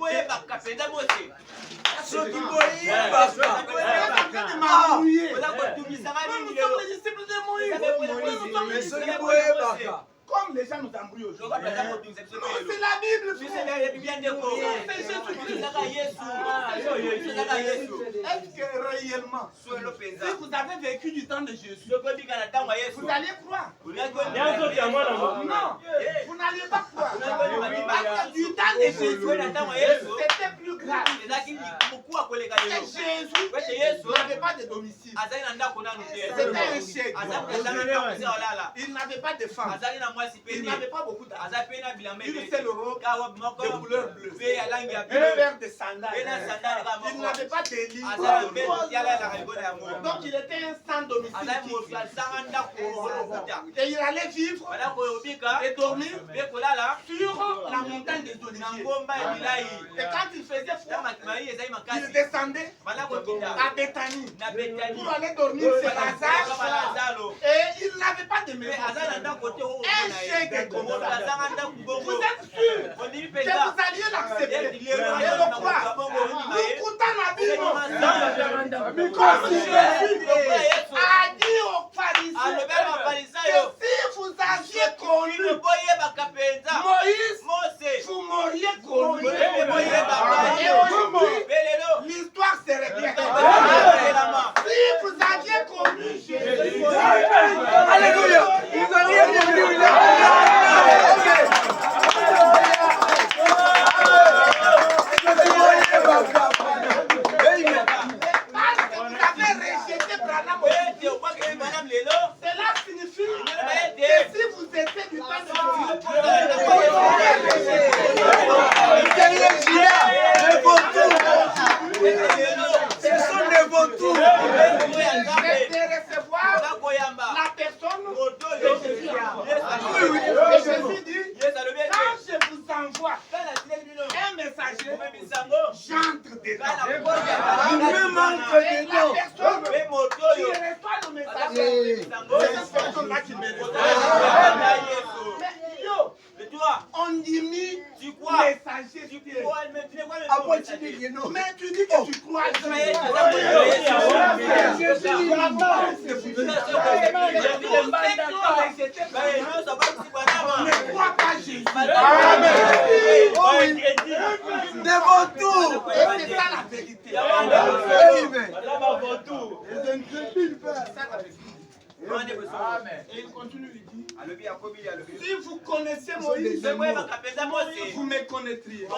disciples de Moïse. Comme les gens nous embrouillent aujourd'hui. Non, c'est la Bible. C'est Jésus-Christ. Est-ce que réellement, si vous avez vécu du temps de Jésus, vous allez croire? Non, vous n'allez n'alliez pas croire. Parce que du temps de Jésus, c'était plus grave. Et Jésus n'avait pas de domicile. C'était un chèque. Il n'avait pas de femme. Il n'avait pas beaucoup d'argent. Une seule robe de couleur bleue. Une paire de sandales. Il n'avait pas de lit. Donc il était un sans domicile. Et il allait vivre et dormir sur la montagne des Oliviers. Et quand il faisait froid, il descendait à Bethanie pour aller dormir chez Lazare. Et il n'avait pas de maison. Un chèque comme ça. Vous êtes sûr que vous alliez l'accepter et le croire. Nous coûtons la vie. Comme Jésus a dit aux pharisiens que si vous aviez connu Moïse, vous m'auriez connu. Et aujourd'hui, l'histoire serait bien. Si vous aviez connu Jésus, Alléluia. Ils n'ont rien compris. cela signifie que si vous étiez du temps Ce sont des vautours. de recevoir la personne de Jésus. Et Jésus dit, quand je vous envoie un messager, j'entre dedans. La personne qui reçoit le messager, c'est cette personne-là qui me reçoit. Mais yo, on dit messager. Mais tu dis que tu crois ne crois pas Jésus. Des vautours. Et c'est ça la vérité. Et il continue, il dit, si vous connaissez Moïse, vous me connaîtriez.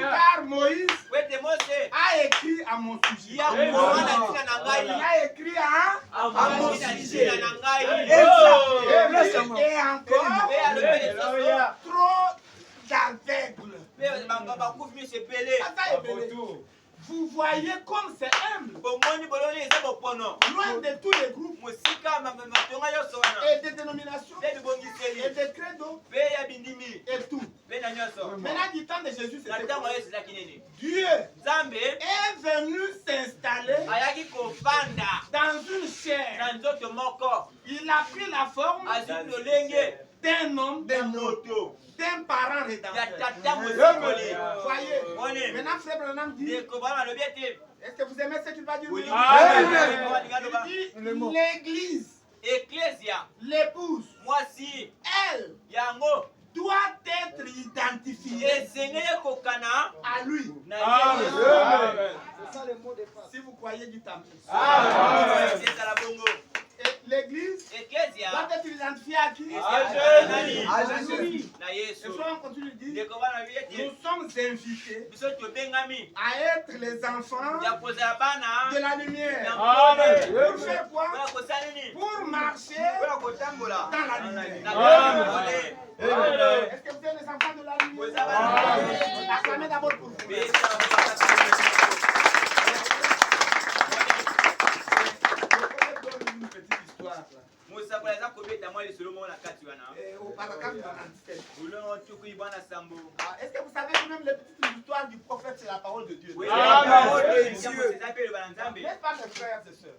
Car Moïse a écrit à mon sujet. Il a écrit à mon sujet. Et encore, trop d'aveugles. Vous voyez comme c'est humble. Loin de tous les groupes et des dénominations et des credos et tout. Maintenant, du temps de Jésus, Dieu est venu s'installer dans une chair. Il a pris la forme d'un homme, d'un parent rédempteur. Voyez, maintenant Frère Branham dit, est-ce que vous aimez ce qu'il va dire? Il dit, l'église, l'épouse, elle doit être identifiée à lui. Si vous croyez, dites amen. L'église doit être identifiée à qui? À Jésus. Et on continue de dire, nous sommes invités à être les enfants de la lumière. Pour faire quoi? Pour marcher dans la lumière. Est-ce que vous êtes les enfants de la lumière? Acclamez d'abord pour vous. Est-ce que vous savez que même les petites histoires du prophète, c'est la parole de Dieu? La parole de Dieu. N'est-ce pas, mes frères et sœurs?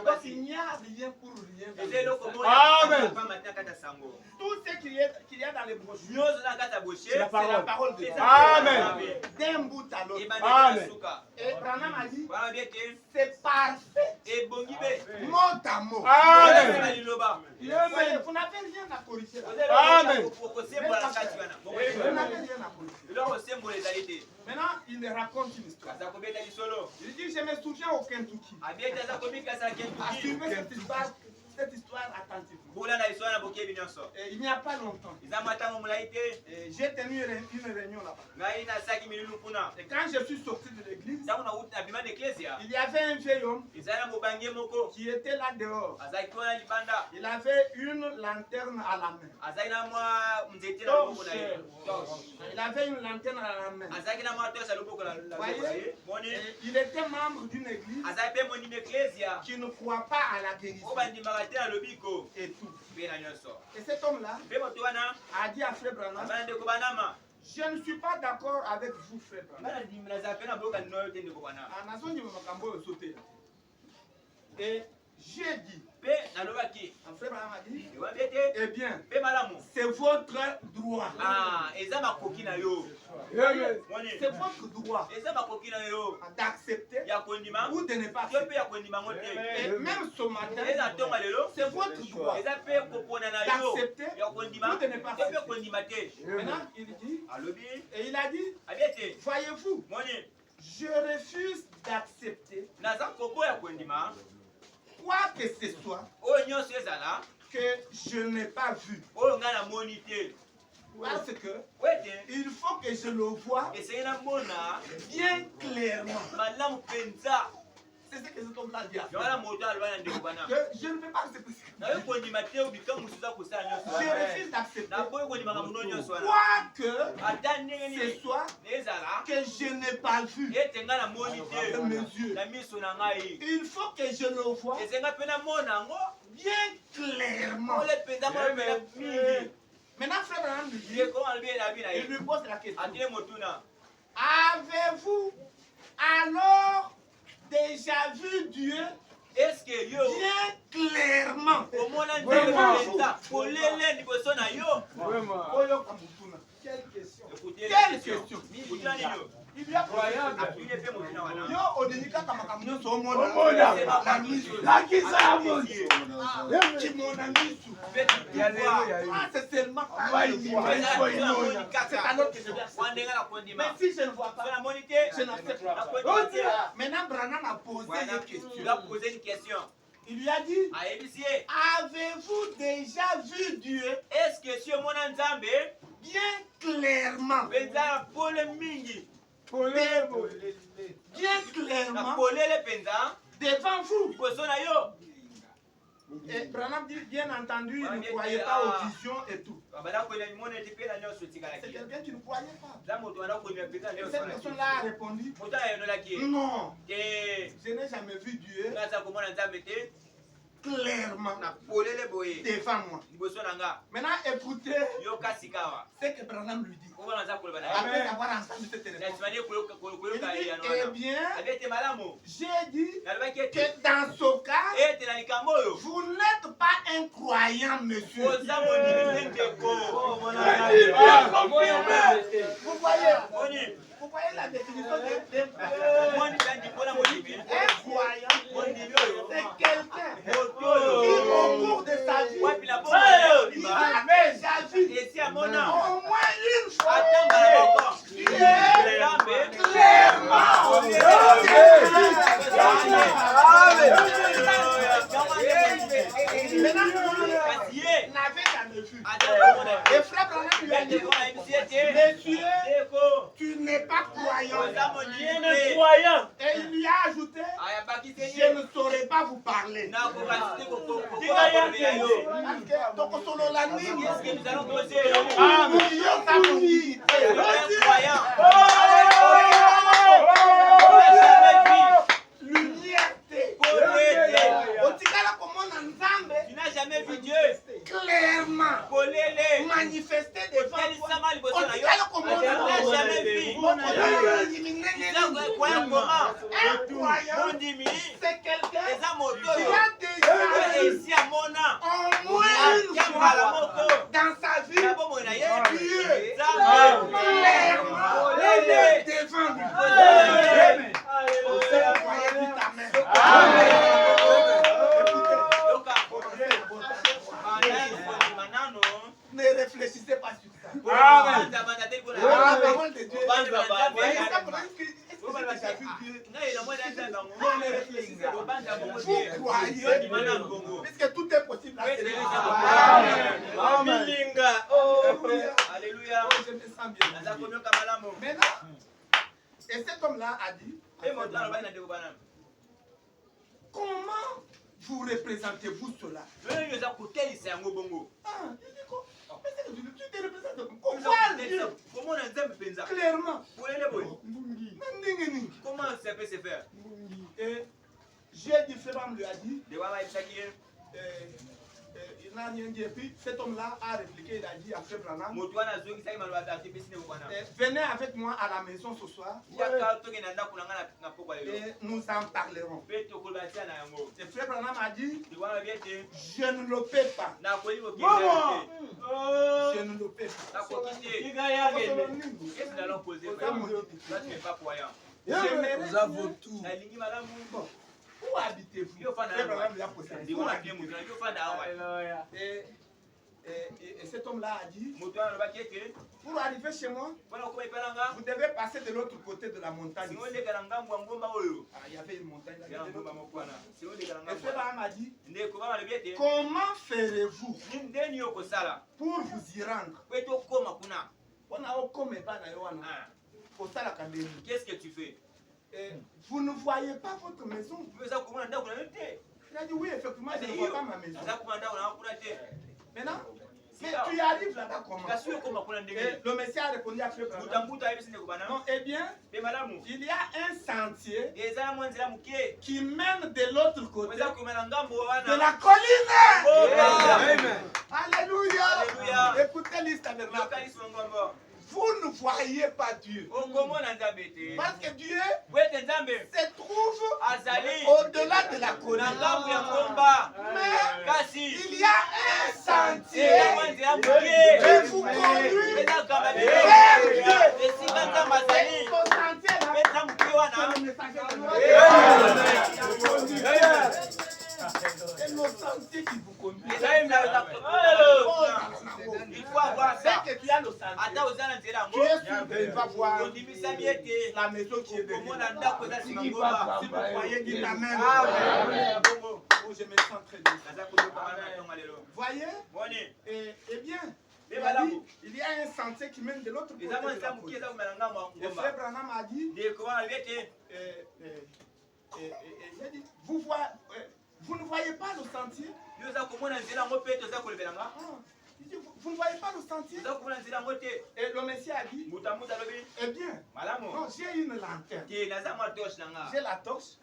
Donc il n'y a rien pour rien. Amen. Tout ce qu'il y a dans les brochures, C'est la parole de Dieu. Amen. D'un bout à l'autre. Amen. Et Branham a dit, c'est parfait. Mot à mot. Amen. Vous n'avez rien à corriger. Amen. Vous n'avez rien à corriger. Maintenant, il me raconte une histoire. Il dit, je me souviens au Kentucky. Suivez cette histoire attentivement. il n'y a pas longtemps, j'ai tenu une réunion là-bas. Et quand je suis sorti de l'église, il y avait un vieil homme qui était là dehors. Il avait une lanterne à la main. Il avait une lanterne à la main. Voyez, il était membre d'une église qui ne croit pas à la guérison. Et tout. Et cet homme-là a dit à Frère Branham, je ne suis pas d'accord avec vous, Frère Branham. Et j'ai dit, Frère Branham a dit, eh bien, c'est votre droit. C'est votre droit d'accepter ou de ne pas accepter. Et même ce matin, c'est votre droit d'accepter ou de ne pas accepter. Maintenant, il dit, et il a dit, voyez-vous, je refuse d'accepter quoi que ce soit que je n'ai pas vu. Parce que il faut que je le voie bien clairement. C'est ce que cet homme-là dit. Je ne peux pas accepter ça. Je refuse d'accepter quoi que ce soit que je n'ai pas vu de mes yeux. Il faut que je le voie bien clairement. Maintenant, Frère Branham lui dit, il lui pose la question. Avez-vous alors déjà vu Dieu bien clairement? Quelle question? Quelle question? Il lui a posé c'est seulement mais si je ne vois pas, je n'accepte pas. Maintenant, Branham a posé une question. Il lui a dit, avez-vous déjà vu Dieu bien clairement? Bien clairement devant vous. Et Branham dit, bien entendu, il ne croyait pas aux visions et tout. C'est quelqu'un qui ne croyait pas. Cette personne-là a répondu, non, je n'ai jamais vu Dieu clairement devant moi. Maintenant, écoutez ce que Branham lui dit. Après avoir entendu cette réponse, il dit, eh bien, j'ai dit que dans ce cas, vous n'êtes pas un croyant, monsieur. Vous voyez la définition d'un croyant? Un croyant, c'est quelqu'un qui, au cours de sa vie, avait déjà vu au moins une fois n'avait jamais vu. Et Frère Branham lui a dit, monsieur, tu n'es pas croyant. Et il lui a ajouté, je ne saurais pas vous parler. Tu n'as jamais vu Dieu clairement manifester devant toi. Tu n'as jamais vu. Un croyant, c'est quelqu'un qui a déjà réussi au moins une fois dans sa vie Dieu clairement devant lui. Ne réfléchissez pas sur ça. La parole de Dieu. Vous croyez, puisque tout est possible. Alléluia. Oh, je me sens bien. Maintenant, et cet homme-là a dit, comment vous représentez-vous cela? Ah, il dit quoi? Tu te représentes comment? Clairement. Comment ça peut se faire? Et j'ai dit, Frère lui a dit, et puis cet homme-là a répliqué, il a dit à Frère Branham, venez avec moi à la maison ce soir et nous en parlerons. Et Frère Branham a dit, je ne le paie pas. Je ne le paie pas. Qu'est-ce que nous allons poser? Toi, tu n'es pas croyant. Nous avons tout. Où habitez-vous? Et cet homme-là a dit, pour arriver chez moi, vous devez passer de l'autre côté de la montagne. Ah, il y avait une montagne là. Et Frère Branham a dit, comment ferez-vous pour vous y rendre? Qu'est-ce que tu fais? Vous ne voyez pas votre maison? Il a dit, oui, effectivement, je ne vois pas ma maison. Maintenant, mais tu y arrives là-bas comment? Le Messie a répondu à Frère Branham, non, eh bien, il y a un sentier qui mène de l'autre côté de la colline. Alléluia. Écoutez l'histoire. Vous ne voyez pas Dieu. Parce que Dieu se trouve au-delà de la colline. Mais il y a un sentier qui vous conduit vers Dieu. Et ce sentier-là, c'est le sentier qui vous conduit. Il faut avoir ça. Dès que tu as le sentier, tu es sûr que tu vas voir la maison qui est derrière. Si vous voyez, dites Amen. Oh, je me sens très bien. Voyez? Eh bien, il y a un sentier qui mène de l'autre côté de la colline. Et Frère Branham a dit, vous ne voyez pas le sentier? Vous ne voyez pas le sentier? Et le Messie a dit, eh bien, non, j'ai une lanterne. J'ai la torche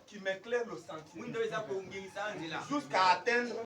qui m'éclaire le sentier jusqu'à atteindre